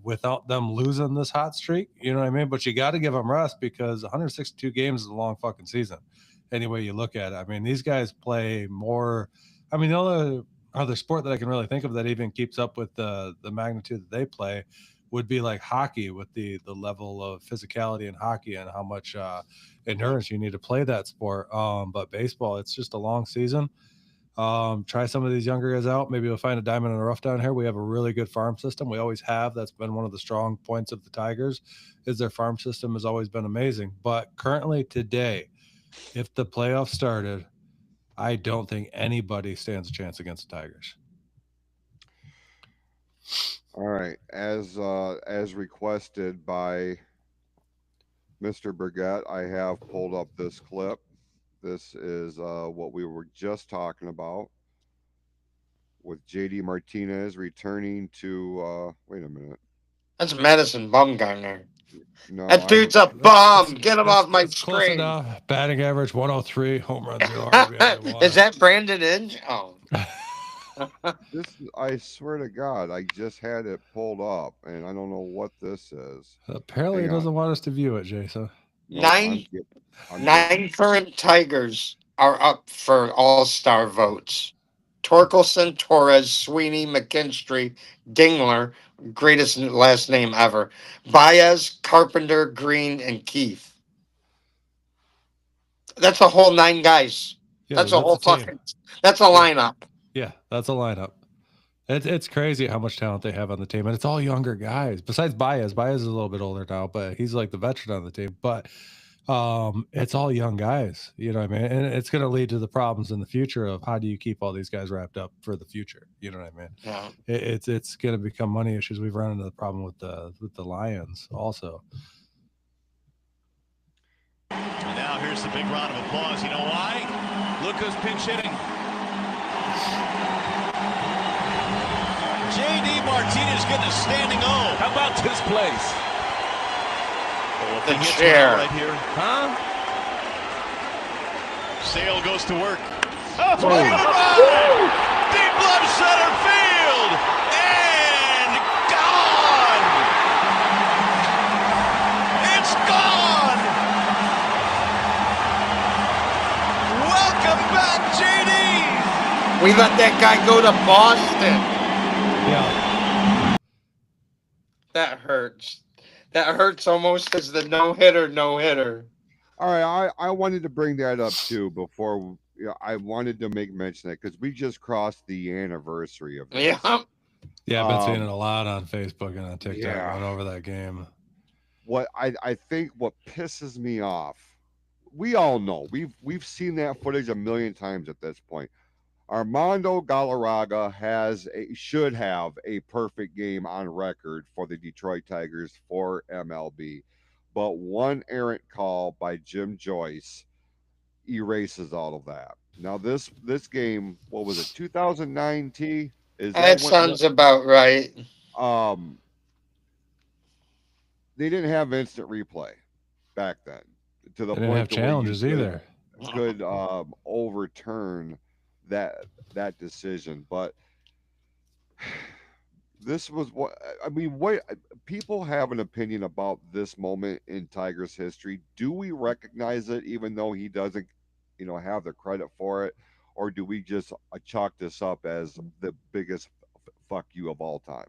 without them losing this hot streak, you know what I mean? But you got to give them rest, because 162 games is a long fucking season any way you look at it. I mean, these guys play more. I mean, the only other sport that I can really think of that even keeps up with the magnitude that they play would be like hockey, with the level of physicality in hockey and how much endurance you need to play that sport. But baseball, it's just a long season. Try some of these younger guys out. Maybe we'll find a diamond in the rough down here. We have a really good farm system. We always have. That's been one of the strong points of the Tigers, is their farm system has always been amazing. But currently today, if the playoffs started, I don't think anybody stands a chance against the Tigers. All right, as requested by Mr. Burgett, I have pulled up this clip. This is what we were just talking about, with JD Martinez returning to. Wait a minute. That's Madison Bumgarner. No, that dude's a bum. Get him off my close screen. Enough. Batting average 103, home run 0 RBI 1. Is that Brandon Inge? Oh. I swear to God, I just had it pulled up, and I don't know what this is. Apparently, he doesn't want us to view it, Jason. No, Nine current Tigers are up for All-Star votes. Torkelson, Torres, Sweeney, McKinstry, Dingler, greatest last name ever, Baez, Carpenter, Green, and Keith. That's a whole 9 guys. Yeah, that's a whole fucking. That's a lineup. Yeah, that's a lineup. It's crazy how much talent they have on the team, and it's all younger guys. Besides Baez, Baez is a little bit older now, but he's like the veteran on the team. But it's all young guys, you know what I mean? And it's going to lead to the problems in the future of how do you keep all these guys wrapped up for the future, you know what I mean? Yeah. It's going to become money issues. We've run into the problem with the Lions also. And now here's the big round of applause. You know why? Lucas pinch hitting. JD Martinez getting a standing O. How about this place? Oh, the chair right here, huh? Sale goes to work. Oh, deep left center field and gone. It's gone. Welcome back, JD. We let that guy go to Boston. Yeah. That hurts. That hurts almost as the no-hitter. All right, I wanted to bring that up too before yeah, I wanted to make mention that because we just crossed the anniversary of this. Yeah. Yeah, I've been seeing it Um, a lot on Facebook and on TikTok yeah, going over that game. what I think what pisses me off, we all know we've seen that footage a million times at this point. Armando Galarraga should have a perfect game on record for the Detroit Tigers for MLB, but one errant call by Jim Joyce erases all of that. Now this game, what was it, 2009 T? Is that That when sounds about right. um they didn't have instant replay back then to the They didn't have point to where you challenges either. could overturn that that decision. But this was what I mean. What people have an opinion about this moment in Tiger's history? Do we recognize it, even though he doesn't, have the credit for it, or do we just chalk this up as the biggest fuck you of all time?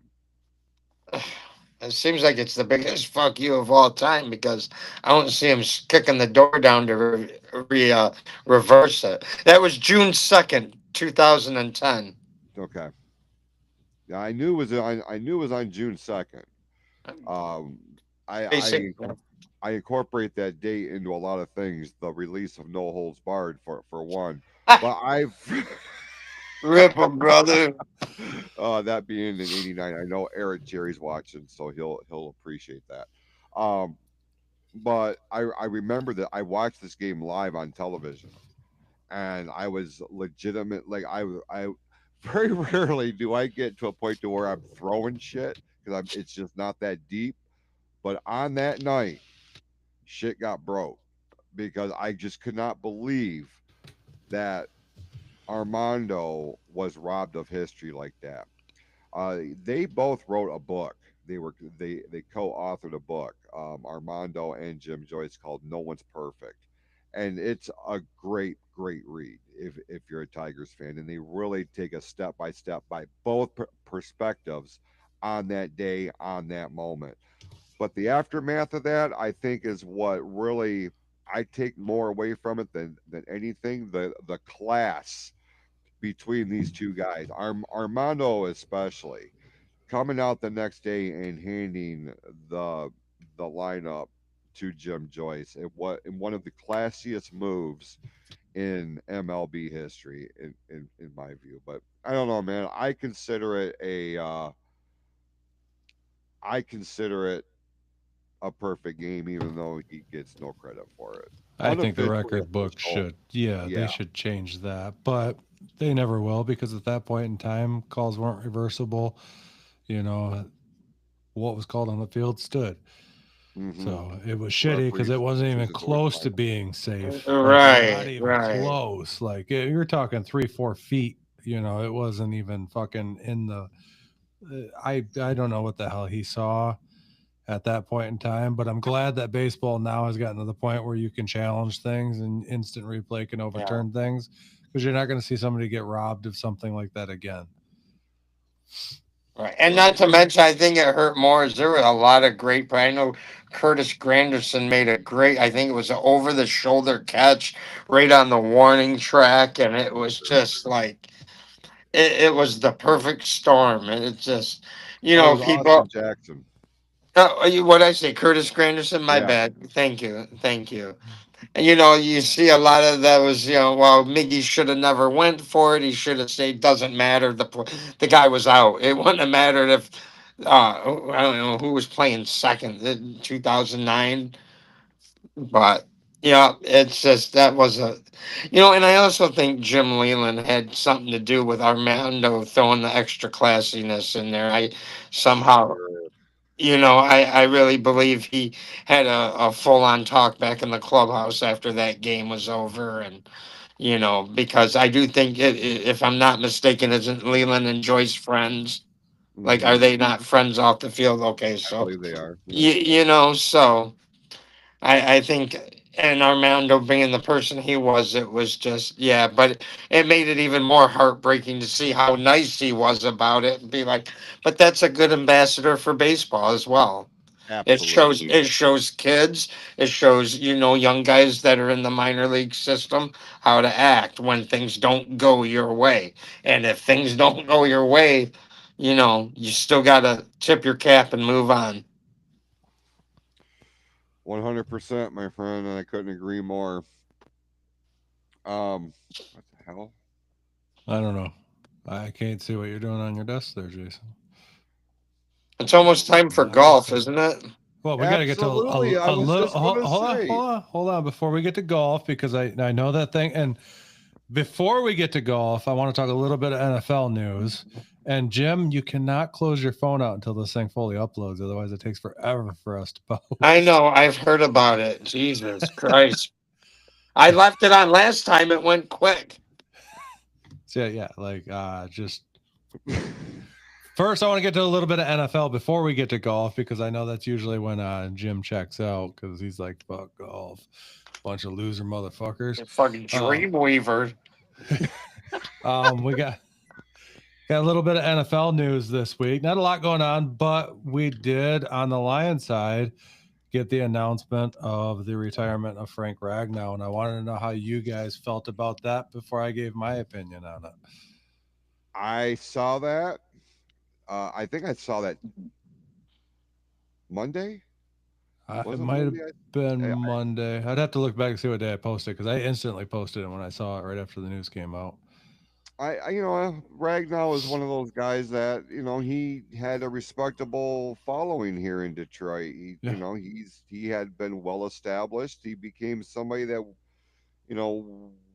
It seems like it's the biggest fuck you of all time because I don't see him kicking the door down to reverse it. That was June 2nd, 2010. Okay, yeah, I knew it was on June 2nd. Um, I Basic. I I incorporate that date into a lot of things. The release of No Holds Barred for one, but I've Ripple, brother. that being in '89. I know Eric Jerry's watching, so he'll appreciate that. Um, but I remember that I watched this game live on television, and I was legitimate. Like I very rarely do I get to a point to where I'm throwing shit because it's just not that deep. But on that night, shit got broke because I just could not believe that Armando was robbed of history like that. They both wrote a book. They co-authored a book, Armando and Jim Joyce, called "No One's Perfect," and it's a great read if you're a Tigers fan. And they really take a step by step by both perspectives on that day, on that moment. But the aftermath of that, I think, is what really I take more away from it than anything. The class between these two guys, Armando especially, coming out the next day and handing the lineup to Jim Joyce, in one of the classiest moves in MLB history, in my view. But I don't know, man. I consider it a perfect game, even though he gets no credit for it. I think the Unofficially record book official, should, yeah, they yeah. should change that, but they never will because at that point in time, calls weren't reversible. You know, what was called on the field stood. hmm So it was shitty because Referees it wasn't even decisions were close to final. being safe. Like not Right, even right. close. Like you're talking 3-4 feet. You know, it wasn't even fucking in the. I don't know what the hell he saw at that point in time, but I'm glad that baseball now has gotten to the point where you can challenge things and instant replay can Yeah. overturn things because you're not going to see somebody get robbed of something like that again. Right. And Right. not to mention, I think it hurt more is there were a lot of great. I know Curtis Granderson made a great. I think it was an over the shoulder catch right on the warning track, and it was just like it was the perfect storm. And it just, That was Austin people. Jackson. What I say, Curtis Granderson. My Yeah. bad. Thank you. And you see a lot of those. Well, Miggy should have never went for it. He should have stayed. Doesn't matter. The guy was out. It wouldn't have mattered if I don't know who was playing second in 2009. But yeah, it's just that was and I also think Jim Leland had something to do with Armando throwing the extra classiness in there. I somehow Sure. I really believe he had a full on talk back in the clubhouse after that game was over. And, because I do think, if I'm not mistaken, isn't Leland and Joyce friends? Like, are hmm they not friends off the field? Okay, I so, believe they are. Yeah. so I think, and Armando being the person he was, it was just, yeah, but it made it even more heartbreaking to see how nice he was about it and be like, but that's a good ambassador for baseball as well. Absolutely. It shows kids, it shows, young guys that are in the minor league system how to act when things don't go your way. And if things don't go your way, you still gotta tip your cap and move on. 100%, my friend, and I couldn't agree more. What the hell? I don't know. I can't see what you're doing on your desk there, Jason. It's almost time for golf, isn't it? Well, we got to get to Absolutely. I a was little. just gonna say. Hold on. Before we get to golf, because I know that thing. And before we get to golf, I want to talk a little bit of NFL news. And Jim, you cannot close your phone out until this thing fully uploads. Otherwise, it takes forever for us to post. I know, I've heard about it. Jesus Christ. I left it on last time, it went quick. So just first, I want to get to a little bit of NFL before we get to golf, because I know that's usually when Jim checks out, because he's like, fuck golf, bunch of loser motherfuckers. You fucking Dreamweaver. We got a little bit of NFL news this week. Not a lot going on, but we did on the Lions side get the announcement of the retirement of Frank Ragnow, and I wanted to know how you guys felt about that before I gave my opinion on it. I saw that. I think I saw that Monday. It might have been Monday. I'd have to look back and see what day I posted, because I instantly posted it when I saw it right after the news came out. Ragnow is one of those guys that, he had a respectable following here in Detroit. He had been well established. He became somebody that,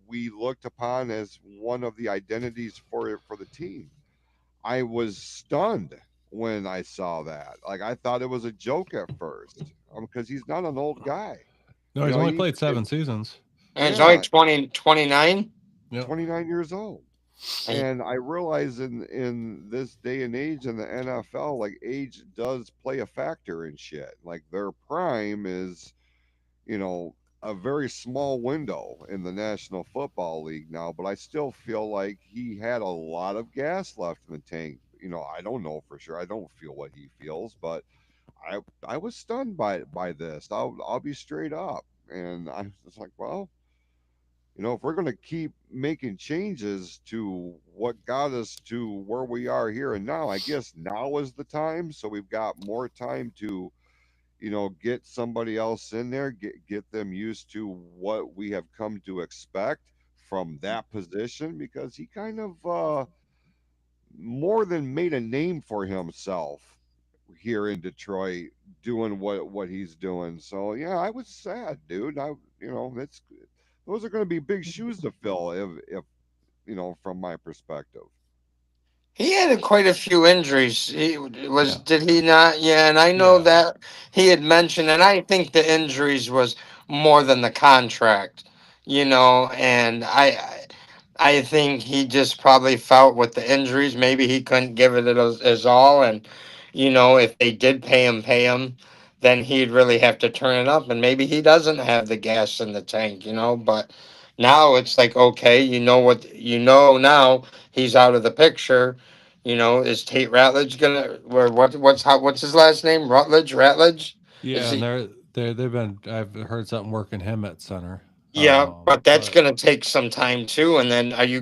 we looked upon as one of the identities for the team. I was stunned when I saw that. Like, I thought it was a joke at first, because he's not an old guy. No, he's only played 7 seasons. And he's only 29? Yep. 29 years old. And I realize in this day and age in the NFL, like, age does play a factor in shit. Like, their prime is, a very small window in the National Football League now, but I still feel like he had a lot of gas left in the tank. I don't know for sure. I don't feel what he feels, but I was stunned by this. I'll be straight up. And I was like, well, if we're going to keep making changes to what got us to where we are here and now, I guess now is the time. So we've got more time to, get somebody else in there, get them used to what we have come to expect from that position, because he kind of more than made a name for himself here in Detroit doing what he's doing. So yeah, I was sad, dude. Those are going to be big shoes to fill if from my perspective. He had quite a few injuries. Did he not? Yeah, and I know that he had mentioned, and I think the injuries was more than the contract, and I think he just probably felt with the injuries, maybe he couldn't give it as all, and if they did pay him, then he'd really have to turn it up, and maybe he doesn't have the gas in the tank, but now it's like, okay, now he's out of the picture. Is Tate Ratledge gonna? What's his last name? Ratledge. Yeah, and they've been. I've heard something working him at center. Yeah, but that's gonna take some time too. And then are you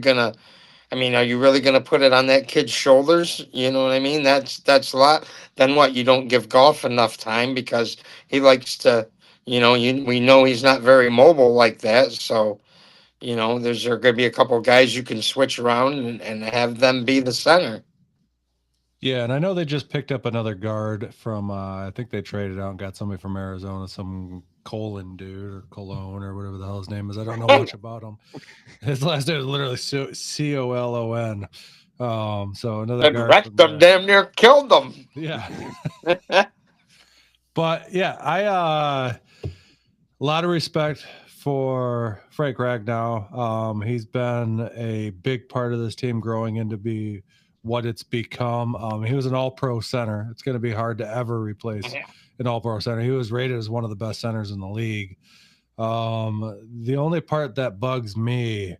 really gonna put it on that kid's shoulders? You know what I mean? That's a lot. Then what? You don't give Golf enough time because he likes to. We know he's not very mobile like that. So. There's going to be a couple of guys you can switch around and have them be the center. Yeah, and I know they just picked up another guard from, I think they traded out and got somebody from Arizona, some Colon dude or Cologne or whatever the hell his name is. I don't know much about him. His last name is literally Colon. So another guard. Wrecked them, damn near killed them. Yeah. But yeah, a lot of respect for Frank Ragnow. He's been a big part of this team growing into be what it's become. He was an all-pro center. It's going to be hard to ever replace an all-pro center. He was rated as one of the best centers in the league. The only part that bugs me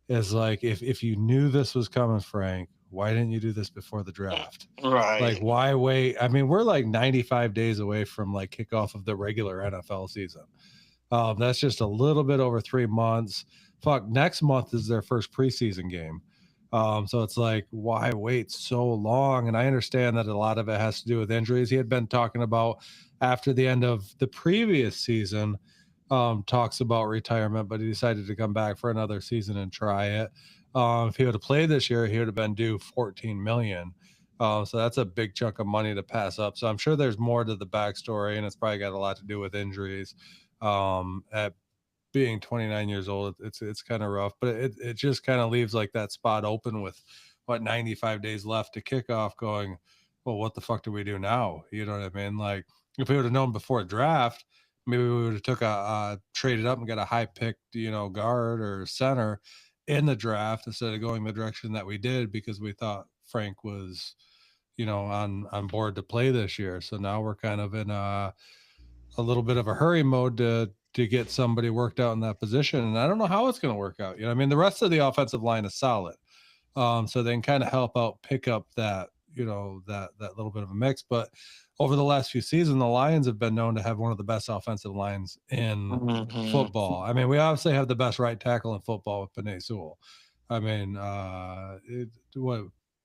is like, if you knew this was coming, Frank, why didn't you do this before the draft? Right. Like, why wait? I mean, we're like 95 days away from like kickoff of the regular NFL season. That's just a little bit over 3 months. Fuck, next month is their first preseason game. So it's like, why wait so long? And I understand that a lot of it has to do with injuries. He had been talking about after the end of the previous season, talks about retirement, but he decided to come back for another season and try it. If he would have played this year, he would have been due 14 million. So that's a big chunk of money to pass up. So I'm sure there's more to the backstory, and it's probably got a lot to do with injuries. At being 29 years old, it's kind of rough, but it just kind of leaves like that spot open with what 95 days left to kick off. Going, well, what the fuck do we do now? You know what I mean? Like if we would have known before draft, maybe we would have took traded up and got a high picked, guard or center in the draft instead of going the direction that we did because we thought Frank was, on board to play this year. So now we're kind of in a little bit of a hurry mode to get somebody worked out in that position. And I don't know how it's going to work out. I mean, the rest of the offensive line is solid. So they can kind of help out pick up that, that little bit of a mix. But over the last few seasons, the Lions have been known to have one of the best offensive lines in football. I mean, we obviously have the best right tackle in football with Penei Sewell. I mean, what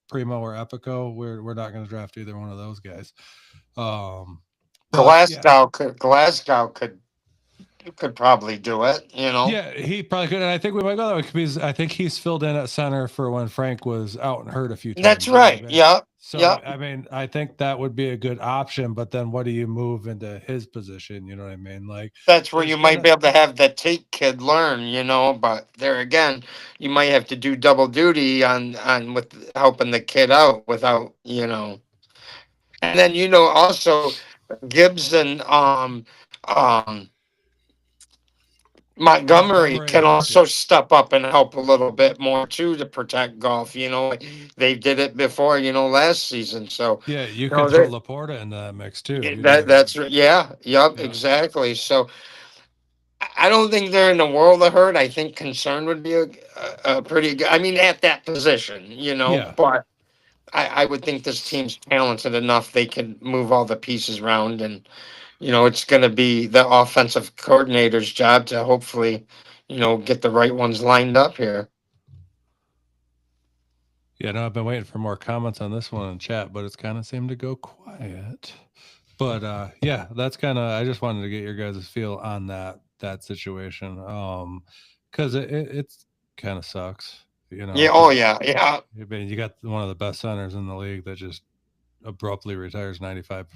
Primo or Epico, we're not going to draft either one of those guys. Glasgow could probably do it, Yeah, he probably could, and I think we might go that way because I think he's filled in at center for when Frank was out and hurt a few times. That's right. Yeah. So yeah. I mean, I think that would be a good option. But then, what do you move into his position? You know what I mean? Like that's where you might be able to have the Tate kid learn, But there again, you might have to do double duty on with helping the kid out without, And then also Gibson, Montgomery can also step up and help a little bit more too to protect golf. They did it before, last season. So yeah, you can throw Laporta in the mix too. That's exactly. So I don't think they're in the world of hurt. I think concern would be a pretty good. I mean, at that position, but I would think this team's talented enough they can move all the pieces around and. It's going to be the offensive coordinator's job to hopefully, get the right ones lined up here. Yeah, no, I've been waiting for more comments on this one in chat, but it's kind of seemed to go quiet. But yeah, that's kind of. I just wanted to get your guys' feel on that situation, because it's kind of sucks, Yeah. Oh yeah. Yeah. I mean, you got one of the best centers in the league that just abruptly retires 95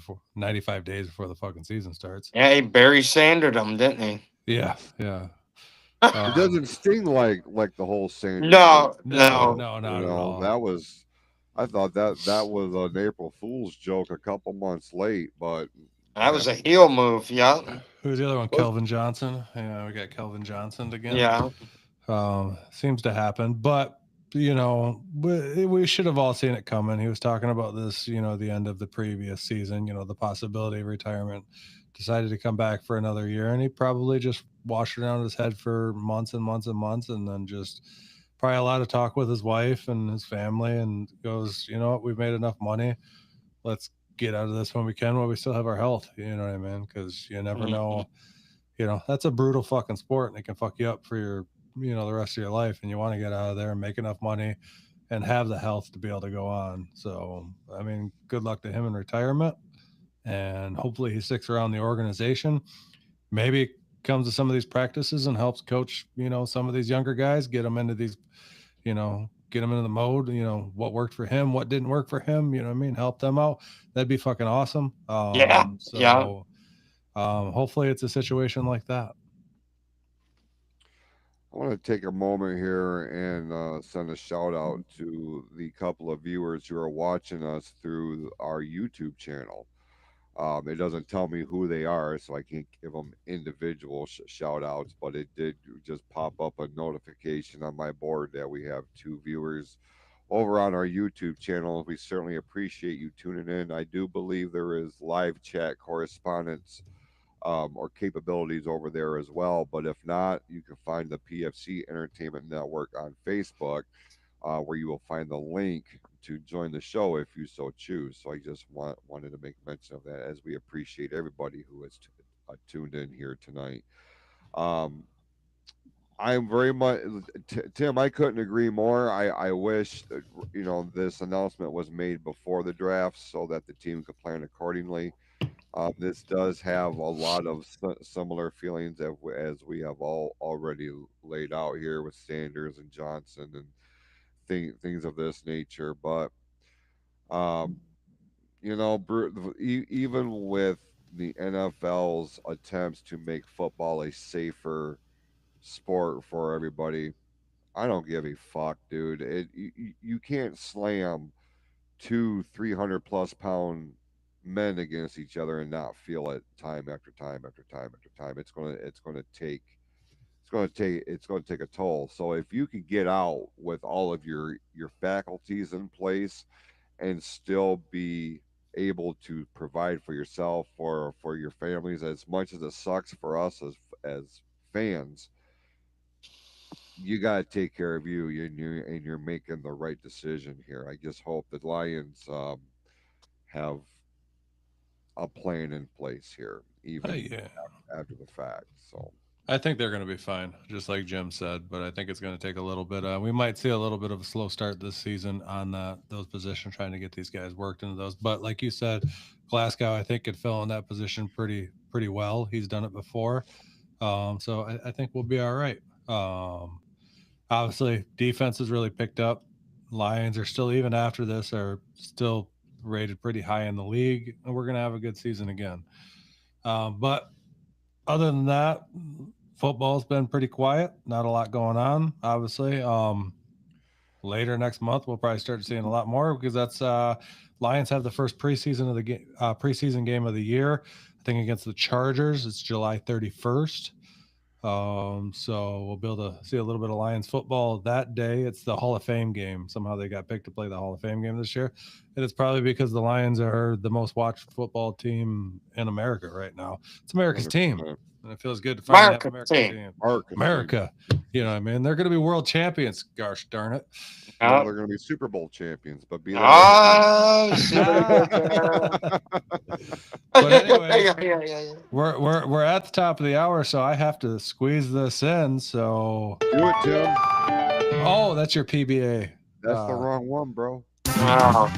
days before the fucking season starts. Yeah, he Barry Sandered him, didn't he? Yeah. It doesn't sting like the whole Sanders. No, not at all. That was, I thought that was an April Fool's joke a couple months late, but that was a heel move. Yeah. Who's the other one? Kelvin Johnson. Yeah, we got Kelvin Johnson again. Yeah. Seems to happen, but we should have all seen it coming. He was talking about this, the end of the previous season, the possibility of retirement, decided to come back for another year, and he probably just washed it down his head for months and months and months, and then just probably a lot of talk with his wife and his family, and goes, what, we've made enough money. Let's get out of this when we can, while we still have our health. You know what I mean? Because you never know. That's a brutal fucking sport, and it can fuck you up for your the rest of your life, and you want to get out of there and make enough money and have the health to be able to go on. So, I mean, good luck to him in retirement, and hopefully he sticks around the organization. Maybe comes to some of these practices and helps coach, some of these younger guys, get them into these, get them into the mode, what worked for him, what didn't work for him, what I mean? Help them out. That'd be fucking awesome. Hopefully it's a situation like that. I want to take a moment here and send a shout out to the couple of viewers who are watching us through our YouTube channel. It doesn't tell me who they are, so I can't give them individual shout outs, but it did just pop up a notification on my board that we have 2 viewers over on our YouTube channel. We certainly appreciate you tuning in. I do believe there is live chat correspondence or capabilities over there as well. But if not, you can find the PFC Entertainment Network on Facebook, where you will find the link to join the show if you so choose. So I just wanted to make mention of that, as we appreciate everybody who has tuned in here tonight. Um, I'm very much Tim. I couldn't agree more. I wish that, this announcement was made before the draft so that the team could plan accordingly. This does have a lot of similar feelings as we have all already laid out here with Sanders and Johnson and things of this nature. But um, even with the NFL's attempts to make football a safer sport for everybody, I don't give a fuck, dude. You can't slam two 300+ pound men against each other and not feel it time after time after time after time. It's going to take a toll. So if you can get out with all of your faculties in place and still be able to provide for yourself, for your families, as much as it sucks for us as fans, you got to take care of you, and you're making the right decision here. I just hope the Lions have a plan in place here, even Yeah. after the fact. So I think they're going to be fine, just like Jim said. But I think it's going to take a little bit. We might see a little bit of a slow start this season on those positions, trying to get these guys worked into those. But like you said, Glasgow, I think, could fill in that position pretty well. He's done it before, so I think we'll be all right. Obviously, defense has really picked up. Lions are still, even after this, are still rated pretty high in the league, and we're going to have a good season again. But other than that, football's been pretty quiet. Not a lot going on, obviously. Later next month, we'll probably start seeing a lot more, because that's Lions have the first preseason game of the year. I think against the Chargers, it's July 31st. So we'll be able to see a little bit of Lions football that day. It's the Hall of Fame game. Somehow they got picked to play the Hall of Fame game this year. And it's probably because the Lions are the most watched football team in America right now. It's America's team. And it feels good to finally have America's team. America. You know what I mean? They're going to be world champions. Gosh darn it. Well, they're going to be Super Bowl champions, but be But anyway, we're at the top of the hour, so I have to squeeze this in. So do it, Tim. Oh, that's your PBA. That's the wrong one, bro. Wow.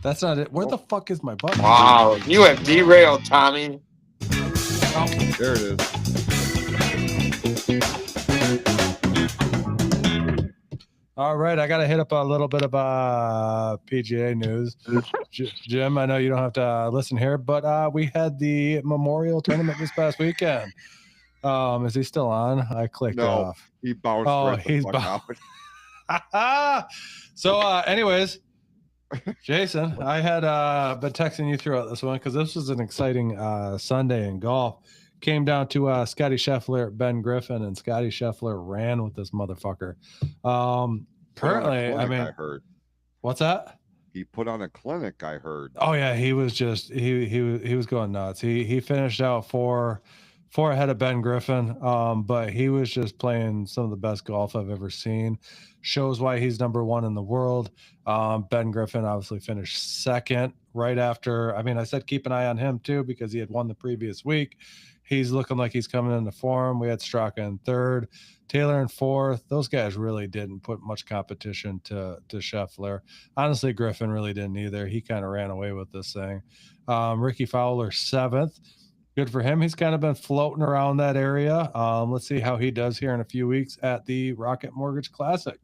That's not it. Where the fuck is my button? Wow, you have derailed, Tommy. Oh, there it is. All right, I got to hit up a little bit of PGA news. Jim, I know you don't have to listen here, but we had the Memorial Tournament this past weekend. Is he still on? I clicked off. He bounced. Oh, he's bounced. So, anyways, Jason, I had been texting you throughout this one because this was an exciting Sunday in golf. Came down to Scotty Scheffler at Ben Griffin, and Scotty Scheffler ran with this motherfucker. Currently, I mean, I heard. What's that? He put on a clinic, I heard. Oh yeah, he was just he was going nuts. He finished out four ahead of Ben Griffin, but he was just playing some of the best golf I've ever seen. Shows why he's number one in the world. Ben Griffin obviously finished second right after. I mean, I said keep an eye on him too because he had won the previous week. He's looking like he's coming into form. We had Straka in third, Taylor in fourth. Those guys really didn't put much competition to Scheffler. Honestly, Griffin really didn't either. He kind of ran away with this thing. Ricky Fowler seventh. Good for him. He's kind of been floating around that area. Let's see how he does here in a few weeks at the Rocket Mortgage Classic.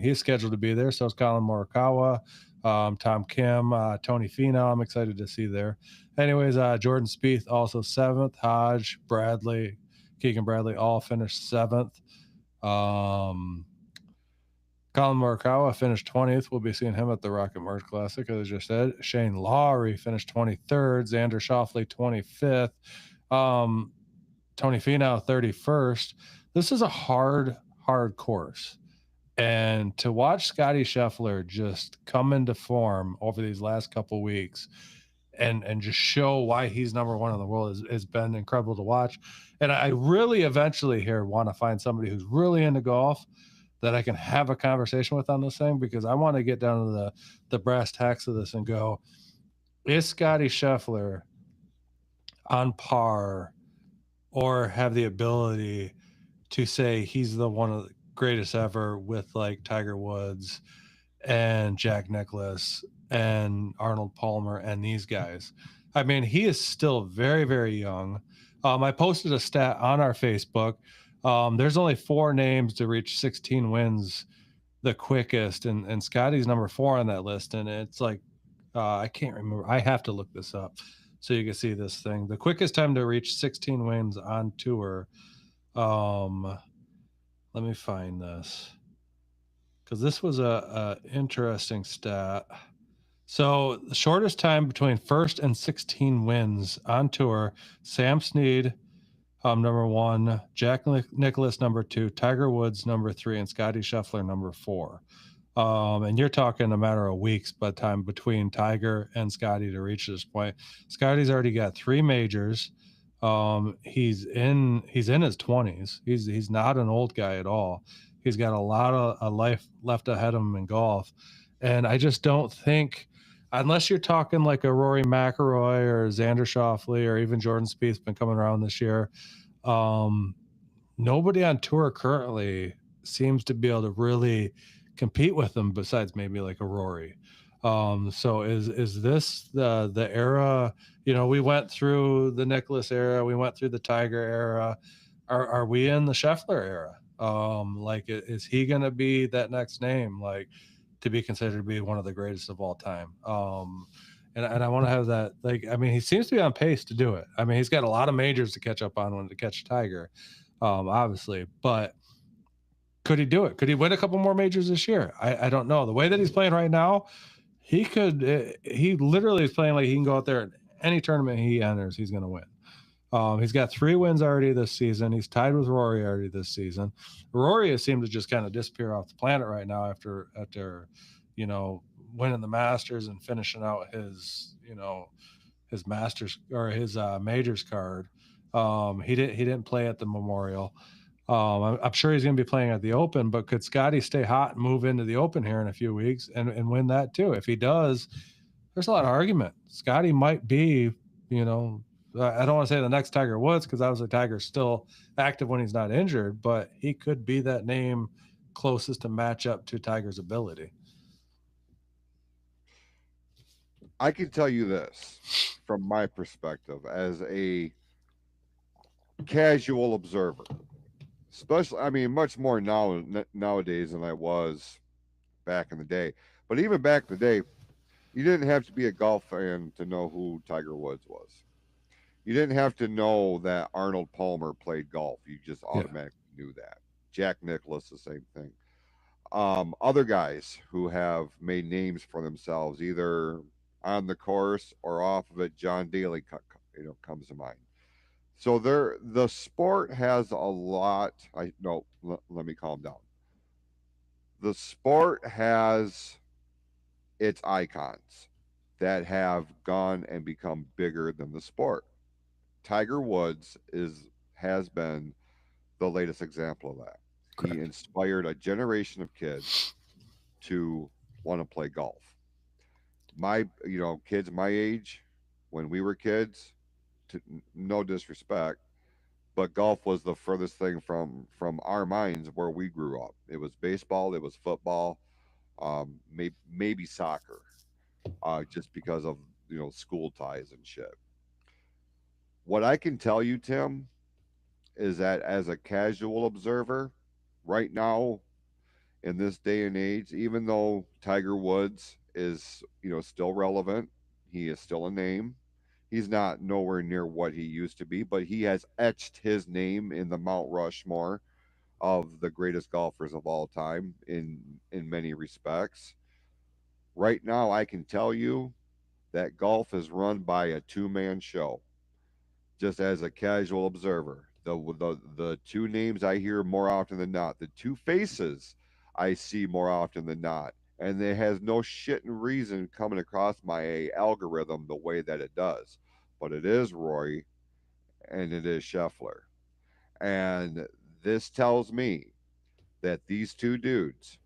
He's scheduled to be there. So is Colin Morikawa, Tom Kim, Tony Finau. I'm excited to see there. Anyways, Jordan Spieth also seventh. Hodge, Bradley, Keegan Bradley all finished seventh. Colin Morikawa finished 20th. We'll be seeing him at the Rocket Mortgage Classic, as I just said. Shane Lowry finished 23rd. Xander Schauffele 25th. Tony Finau 31st. This is a hard course. And to watch Scotty Scheffler just come into form over these last couple weeks and just show why he's number one in the world has been incredible to watch. And I really eventually here want to find somebody who's really into golf that I can have a conversation with on this thing, because I want to get down to the brass tacks of this and go, is Scotty Scheffler on par or have the ability to say he's the one of the greatest ever with like Tiger Woods and Jack Nicklaus and Arnold Palmer and these guys? I mean, he is still very, very young. I posted a stat on our Facebook. There's only 4 names to reach 16 wins the quickest, and Scotty's number 4 on that list. And it's like, I can't remember. I have to look this up so you can see this thing. The quickest time to reach 16 wins on tour. Let me find this, because this was a interesting stat. So the shortest time between first and 16 wins on tour: Sam Snead, number 1, Jack Nicklaus, number 2, Tiger Woods, number 3, and Scotty Scheffler, number 4. And you're talking a matter of weeks by the time between Tiger and Scotty to reach this point. Scotty's already got 3 majors. He's in his 20s. He's not an old guy at all. He's got a lot of life left ahead of him in golf. And I just don't think, unless you're talking like a Rory McIlroy or Xander Schauffele or even Jordan Spieth's been coming around this year, nobody on tour currently seems to be able to really compete with them besides maybe like a Rory. So is this the era? You know, we went through the Nicklaus era, we went through the Tiger era. Are we in the Scheffler era? Like, is he going to be that next name, like, to be considered to be one of the greatest of all time? And I want to have that. Like, I mean, he seems to be on pace to do it. I mean, he's got a lot of majors to catch up on when to catch Tiger, obviously, but could he do it? Could he win a couple more majors this year? I don't know. The way that he's playing right now, he could. He literally is playing like he can go out there in any tournament he enters, he's going to win. He's got 3 wins already this season. He's tied with Rory already this season. Rory has seemed to just kind of disappear off the planet right now after you know, winning the Masters and finishing out his, you know, his Masters or his majors card. He didn't play at the Memorial. I'm sure he's going to be playing at the Open, but could Scotty stay hot and move into the Open here in a few weeks and win that too? If he does, there's a lot of argument. Scotty might be, you know, I don't want to say the next Tiger Woods, because obviously Tiger's still active when he's not injured, but he could be that name closest to match up to Tiger's ability. I can tell you this from my perspective as a casual observer, especially, I mean, much more nowadays than I was back in the day. But even back in the day, you didn't have to be a golf fan to know who Tiger Woods was. You didn't have to know that Arnold Palmer played golf. You just automatically knew that. Jack Nicklaus, the same thing. Other guys who have made names for themselves, either on the course or off of it, John Daly, you know, comes to mind. So the sport has a lot. Let me calm down. The sport has its icons that have gone and become bigger than the sport. Tiger Woods has been the latest example of that. Correct. He inspired a generation of kids to want to play golf. Kids my age, when we were kids, no disrespect, but golf was the furthest thing from our minds where we grew up. It was baseball, it was football, maybe soccer, just because of, you know, school ties and shit. What I can tell you, Tim, is that as a casual observer, right now, in this day and age, even though Tiger Woods is, you know, still relevant, he is still a name. He's not nowhere near what he used to be, but he has etched his name in the Mount Rushmore of the greatest golfers of all time in many respects. Right now, I can tell you that golf is run by a 2-man show. Just as a casual observer, the 2 names I hear more often than not, the 2 faces I see more often than not, and it has no shit and reason coming across my algorithm the way that it does. But it is Rory and it is Scheffler. And this tells me that these two dudes,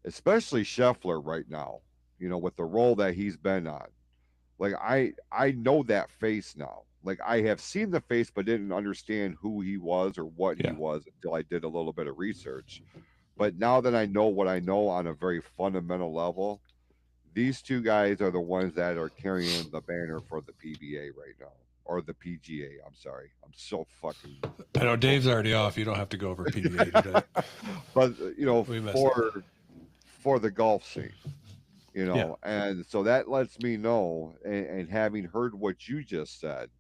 especially Scheffler right now, with the role that he's been on, like I know that face now. Like I have seen the face, but didn't understand who he was or what he Yeah. was until I did a little bit of research. But now that I know what I know on a very fundamental level, these two guys are the ones that are carrying the banner for the PBA right now, or the PGA. I'm sorry, I'm so fucking. I know Dave's already off. You don't have to go over PBA today. But We missed for the golf scene, Yeah. and so that lets me know, and having heard what you just said,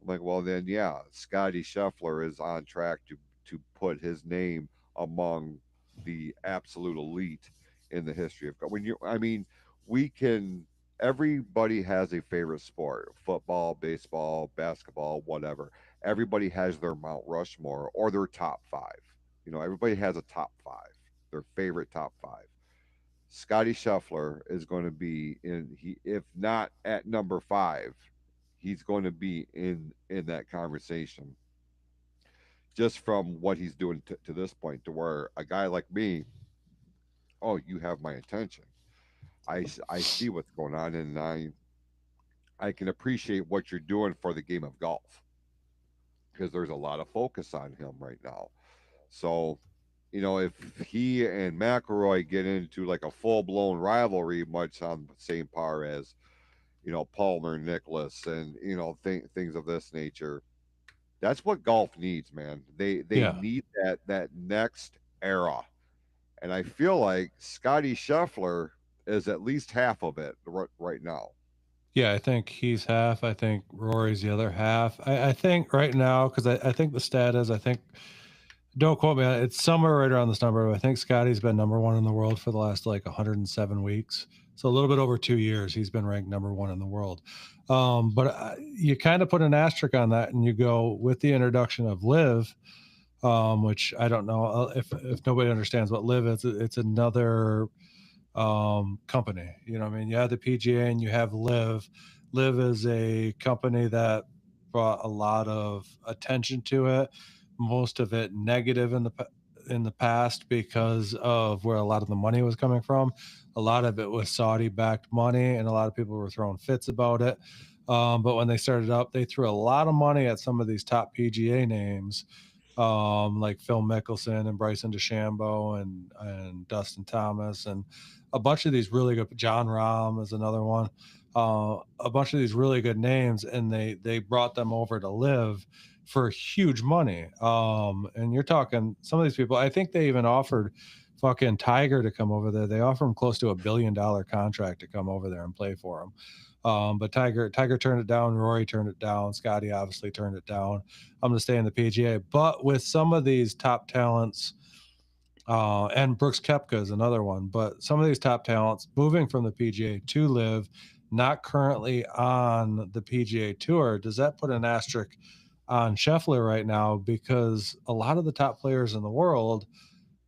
I'm like, well, then, yeah, Scotty Scheffler is on track to put his name among the absolute elite in the history of golf. I mean, we can. Everybody has a favorite sport: football, baseball, basketball, whatever. Everybody has their Mount Rushmore or their top five. Everybody has a top five, their favorite top five. Scotty Scheffler is going to be if not at number five, he's going to be in that conversation, just from what he's doing to this point, to where a guy like me, oh, you have my attention. I see what's going on, and I can appreciate what you're doing for the game of golf, because there's a lot of focus on him right now. So, if he and McElroy get into like a full blown rivalry, much on the same par as Palmer, Nicholas, and things of this nature, that's what golf needs, man. They Yeah. need that next era, and I feel like Scotty Scheffler is at least half of it right now. Yeah, I think he's half. I think Rory's the other half. I think right now, because I think the stat is, don't quote me on it, it's somewhere right around this number. I think Scotty's been number one in the world for the last like 107 weeks. So a little bit over 2 years, he's been ranked number one in the world. But you kind of put an asterisk on that, and you go with the introduction of Live, which I don't know if nobody understands what Live is. It's another company. I mean, you have the PGA and you have Live. Live is a company that brought a lot of attention to it, most of it negative in the past because of where a lot of the money was coming from. A lot of it was Saudi backed money, and a lot of people were throwing fits about it. But when they started up, they threw a lot of money at some of these top PGA names, like Phil Mickelson and Bryson DeChambeau and Dustin Thomas, and a bunch of these really good. John Rahm is another one. A bunch of these really good names, and they brought them over to Live for huge money. And you're talking some of these people. I think they even offered fucking Tiger to come over there. They offered him close to $1 billion contract to come over there and play for him. But Tiger turned it down. Rory turned it down. Scotty obviously turned it down. I'm going to stay in the PGA. But with some of these top talents, and Brooks Koepka is another one, but some of these top talents moving from the PGA to Live, not currently on the PGA Tour, does that put an asterisk on Scheffler right now? Because a lot of the top players in the world,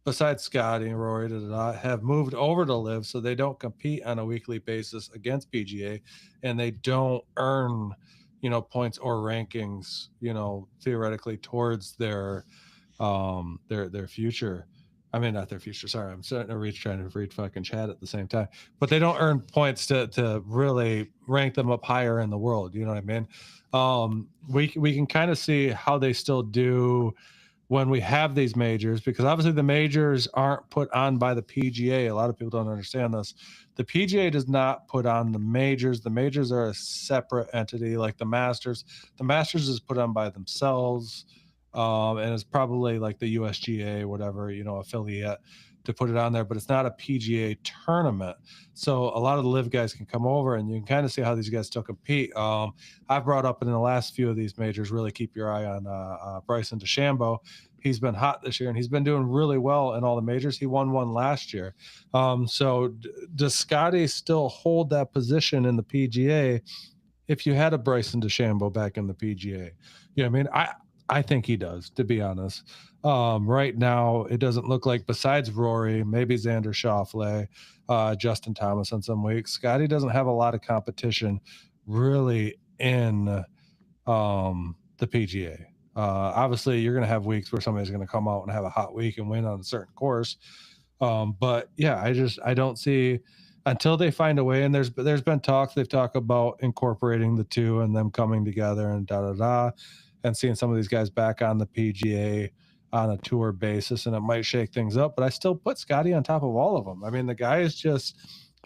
besides Scotty and Rory, have moved over to Live, so they don't compete on a weekly basis against PGA, and they don't earn, points or rankings, theoretically towards their future. I mean, not their future. Sorry, I'm trying to read fucking chat at the same time. But they don't earn points to really rank them up higher in the world. You know what I mean? We can kind of see how they still do when we have these majors, because obviously the majors aren't put on by the PGA. A lot of people don't understand this. The PGA does not put on the majors. The majors are a separate entity, like the Masters. The Masters is put on by themselves. And it's probably like the USGA, whatever, affiliate to put it on there, but it's not a PGA tournament. So a lot of the Live guys can come over, and you can kind of see how these guys still compete. I've brought up in the last few of these majors, really keep your eye on Bryson DeChambeau. He's been hot this year, and he's been doing really well in all the majors. He won one last year. So does Scotty still hold that position in the PGA if you had a Bryson DeChambeau back in the PGA? You know what I mean? I think he does, to be honest. Right now, it doesn't look like, besides Rory, maybe Xander Schauffele, Justin Thomas on some weeks, Scotty doesn't have a lot of competition really in the PGA. Obviously, you're going to have weeks where somebody's going to come out and have a hot week and win on a certain course. But yeah, I don't see until they find a way. And there's been talks. They've talked about incorporating the two and them coming together and and seeing some of these guys back on the PGA on a tour basis, and it might shake things up. But I still put Scotty on top of all of them. I mean, the guy is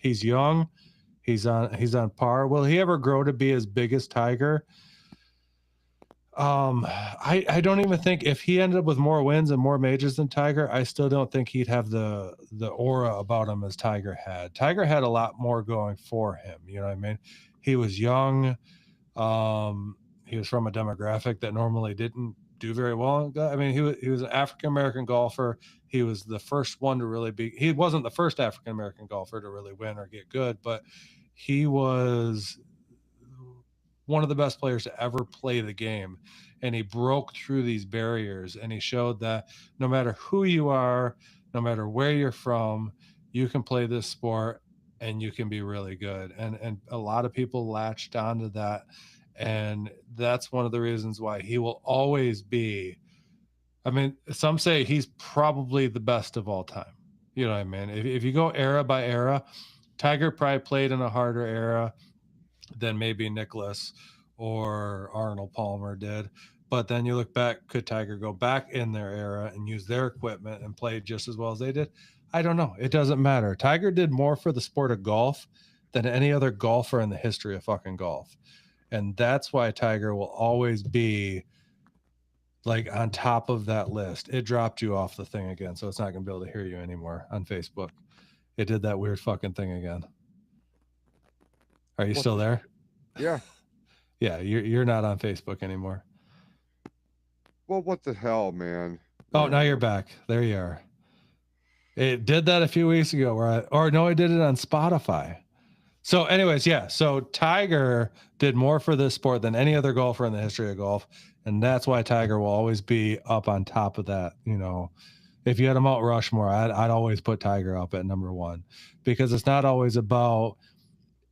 he's young. He's on par. Will he ever grow to be as big as Tiger? I don't even think if he ended up with more wins and more majors than Tiger, I still don't think he'd have the aura about him as Tiger had. Tiger had a lot more going for him. You know what I mean? He was young. He was from a demographic that normally didn't do very well. I mean, he was an African-American golfer. He was the first one to really be, he wasn't the first African-American golfer to really win or get good, but he was one of the best players to ever play the game. And he broke through these barriers, and he showed that no matter who you are, no matter where you're from, you can play this sport and you can be really good. And a lot of people latched onto that. And that's one of the reasons why he will always be, I mean, some say he's probably the best of all time. You know what I mean? If you go era by era, Tiger probably played in a harder era than maybe Nicklaus or Arnold Palmer did. But then you look back, could Tiger go back in their era and use their equipment and play just as well as they did? I don't know. It doesn't matter. Tiger did more for the sport of golf than any other golfer in the history of fucking golf. And that's why Tiger will always be like on top of that list. It dropped you off the thing again, so it's not going to be able to hear you anymore on Facebook. It did that weird fucking thing again. Are you still there? Yeah. Yeah, you're not on Facebook anymore. Well, what the hell, man? Oh, now you're back. There you are. It did that a few weeks ago I did it on Spotify. So anyways, yeah. So Tiger did more for this sport than any other golfer in the history of golf. And that's why Tiger will always be up on top of that. You know, if you had a Mount Rushmore, I'd always put Tiger up at number one, because it's not always about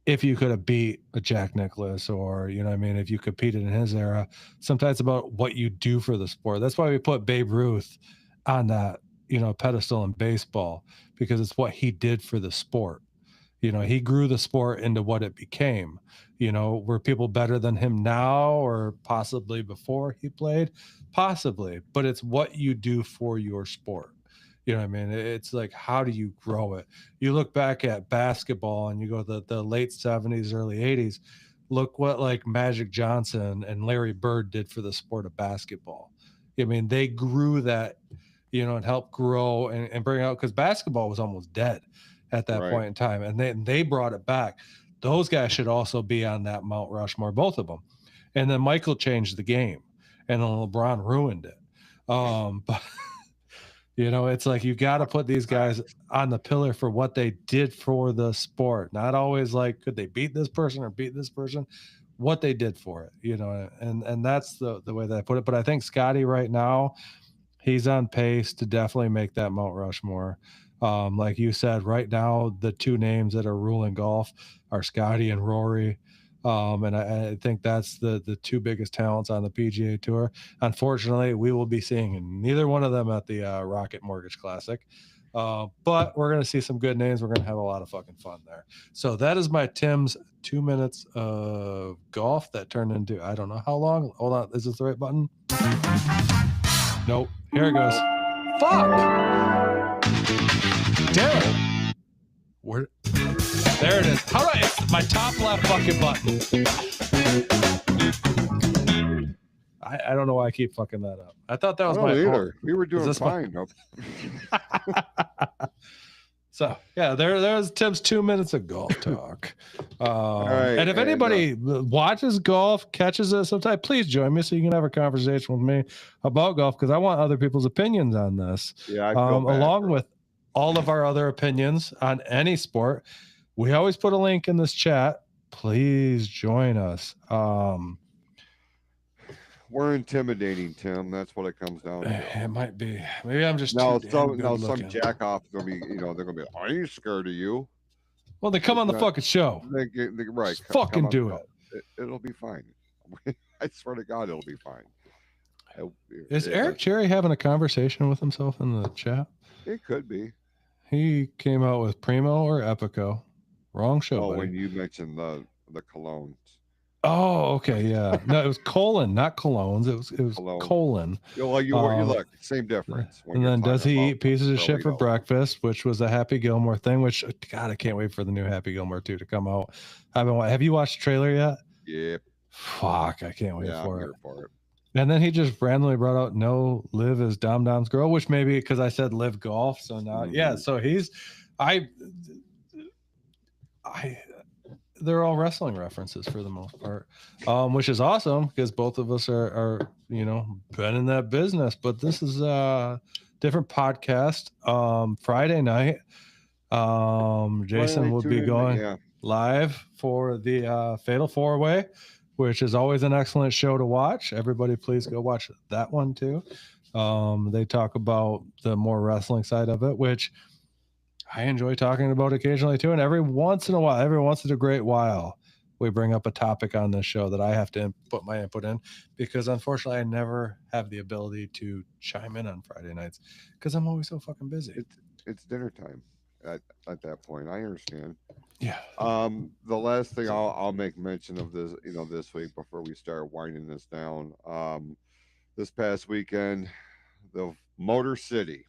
if you could have beat a Jack Nicklaus or, you know what I mean, if you competed in his era. Sometimes it's about what you do for the sport. That's why we put Babe Ruth on that, you know, pedestal in baseball, because it's what he did for the sport. You know, he grew the sport into what it became. You know, were people better than him now or possibly before he played? Possibly, but it's what you do for your sport. You know what I mean? It's like, how do you grow it? You look back at basketball and you go the late 70s, early 80s. Look what like Magic Johnson and Larry Bird did for the sport of basketball. I mean, they grew that, you know, and helped grow and bring out, because basketball was almost dead at that point in time. And they brought it back. Those guys should also be on that Mount Rushmore, both of them. And then Michael changed the game, and then LeBron ruined it. But you know, it's like you got to put these guys on the pillar for what they did for the sport. Not always like, could they beat this person or beat this person? What they did for it, you know, and that's the way that I put it. But I think Scotty right now, he's on pace to definitely make that Mount Rushmore. Like you said, right now, the two names that are ruling golf are Scotty and Rory. And I think that's the two biggest talents on the PGA Tour. Unfortunately, we will be seeing neither one of them at the Rocket Mortgage Classic. But we're going to see some good names. We're going to have a lot of fucking fun there. So that is my Tim's 2 minutes of golf that turned into, I don't know how long. Hold on. Is this the right button? Nope. Here it goes. Fuck. Damn it. Where? There it is. How do it's my top left fucking button? I don't know why I keep fucking that up. I thought that was my either. We were doing fine. So yeah, there's Tim's 2 minutes of golf talk. And if anybody watches golf, catches it sometime, please join me so you can have a conversation with me about golf, because I want other people's opinions on this. Yeah, along with all of our other opinions on any sport. We always put a link in this chat. Please join us. We're intimidating, Tim. That's what it comes down to. It might be. Maybe I'm just some jack off is gonna be, you know, they're gonna be, I ain't scared of you. Well, they come on the fucking show. Right. Fucking do it. It'll be fine. I swear to God, it'll be fine. Is Eric Cherry having a conversation with himself in the chat? It could be. He came out with Primo or Epico. Wrong show, Oh, buddy. when you mentioned the colognes. Oh, okay, yeah. No, it was colon, not colognes. It was Cologne. colon. Well, you look, same difference. when And you're then does talking he about eat pieces of shit for Dorito. breakfast, which was a Happy Gilmore thing, which, God, I can't wait for the new Happy Gilmore 2 to come out. Have you watched the trailer yet? Yeah. Fuck, I can't wait Yeah, for I'm it. here for it. And then he just randomly brought out no Liv is Dom Dom's girl, which maybe because I said Liv Golf. So now, yeah, so they're all wrestling references for the most part, which is awesome because both of us are been in that business. But this is a different podcast. Friday night, Jason will be going live for the Fatal 4-Way, which is always an excellent show to watch. Everybody, please go watch that one too. They talk about the more wrestling side of it, which I enjoy talking about occasionally too. And every once in a great while, we bring up a topic on this show that I have to put my input in because unfortunately I never have the ability to chime in on Friday nights because I'm always so fucking busy. It's dinner time at that point. I understand. Yeah. The last thing I'll make mention of this, this week before we start winding this down. This past weekend, the Motor City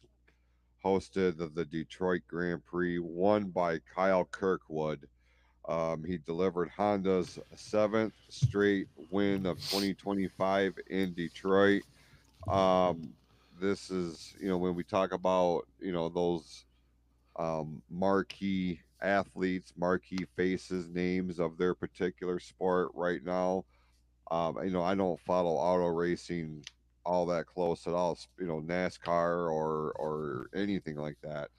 hosted the Detroit Grand Prix, won by Kyle Kirkwood. He delivered Honda's 7th straight win of 2025 in Detroit. This is, when we talk about, those marquee athletes, marquee faces, names of their particular sport right now. I don't follow auto racing all that close at all, NASCAR or anything like that.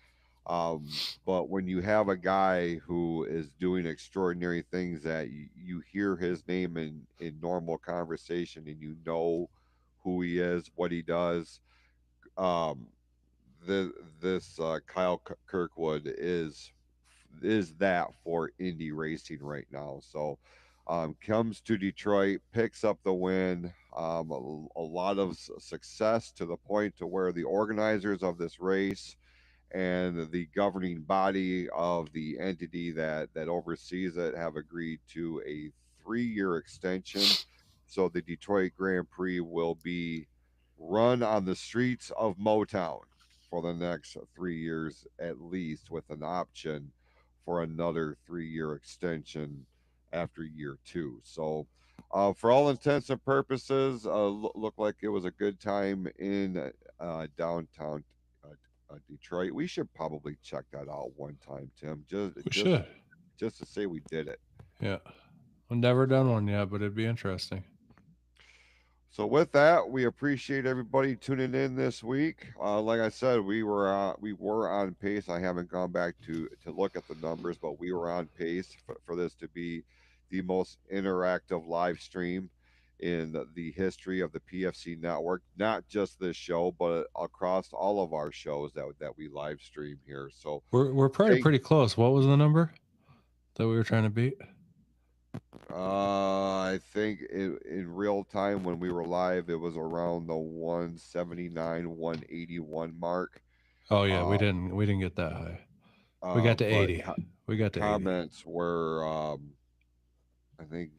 But when you have a guy who is doing extraordinary things that you hear his name in normal conversation and you know who he is, what he does, this Kyle Kirkwood is that for Indy racing right now. So comes to Detroit, picks up the win, a lot of success to the point to where the organizers of this race and the governing body of the entity that oversees it have agreed to a 3-year extension. So the Detroit Grand Prix will be run on the streets of Motown for the next 3 years at least, with an option for another 3-year extension after year 2. So for all intents and purposes, looked like it was a good time in downtown Detroit. We should probably check that out one time, Tim. Just to say we did it. Yeah. I've never done one yet, but it'd be interesting. So with that, we appreciate everybody tuning in this week. Like I said, we were on pace. I haven't gone back to look at the numbers, but we were on pace for this to be the most interactive live stream in the history of the PFC network. Not just this show, but across all of our shows that we live stream here. So we're pretty close. What was the number that we were trying to beat? I think in real time when we were live, it was around the 179, 181 mark. Oh yeah, we didn't get that high. We got to 80. We got to comments 80. Were I think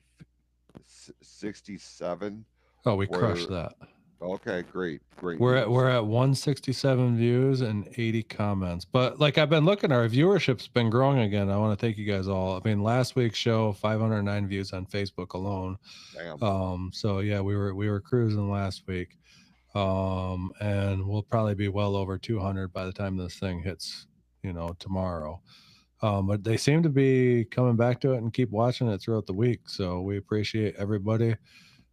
67. Oh, we crushed that. Okay, great. We're at 167 views and 80 comments. But like I've been looking, our viewership's been growing again. I want to thank you guys all. I mean, last week's show, 509 views on Facebook alone. Damn. So yeah, we were cruising last week. And we'll probably be well over 200 by the time this thing hits, tomorrow. But they seem to be coming back to it and keep watching it throughout the week. So we appreciate everybody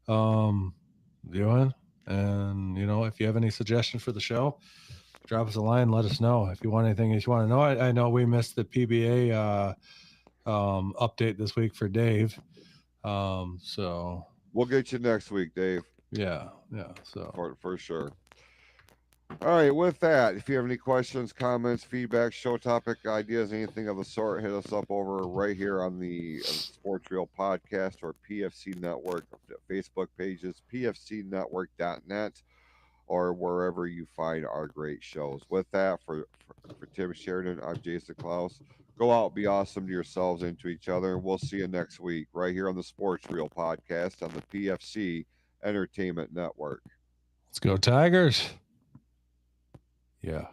viewing. And, if you have any suggestions for the show, drop us a line. Let us know if you want anything. If you want to know, I know we missed the PBA update this week for Dave. So we'll get you next week, Dave. Yeah. So for sure. All right. With that, if you have any questions, comments, feedback, show topic ideas, anything of the sort, hit us up over right here on the Sports Reel podcast or PFC Network Facebook pages, pfcnetwork.net, or wherever you find our great shows. With that, for Tim Sheridan, I'm Jason Klaus. Go out, be awesome to yourselves and to each other, and we'll see you next week right here on the Sports Reel podcast on the PFC Entertainment Network. Let's go Tigers. Yeah.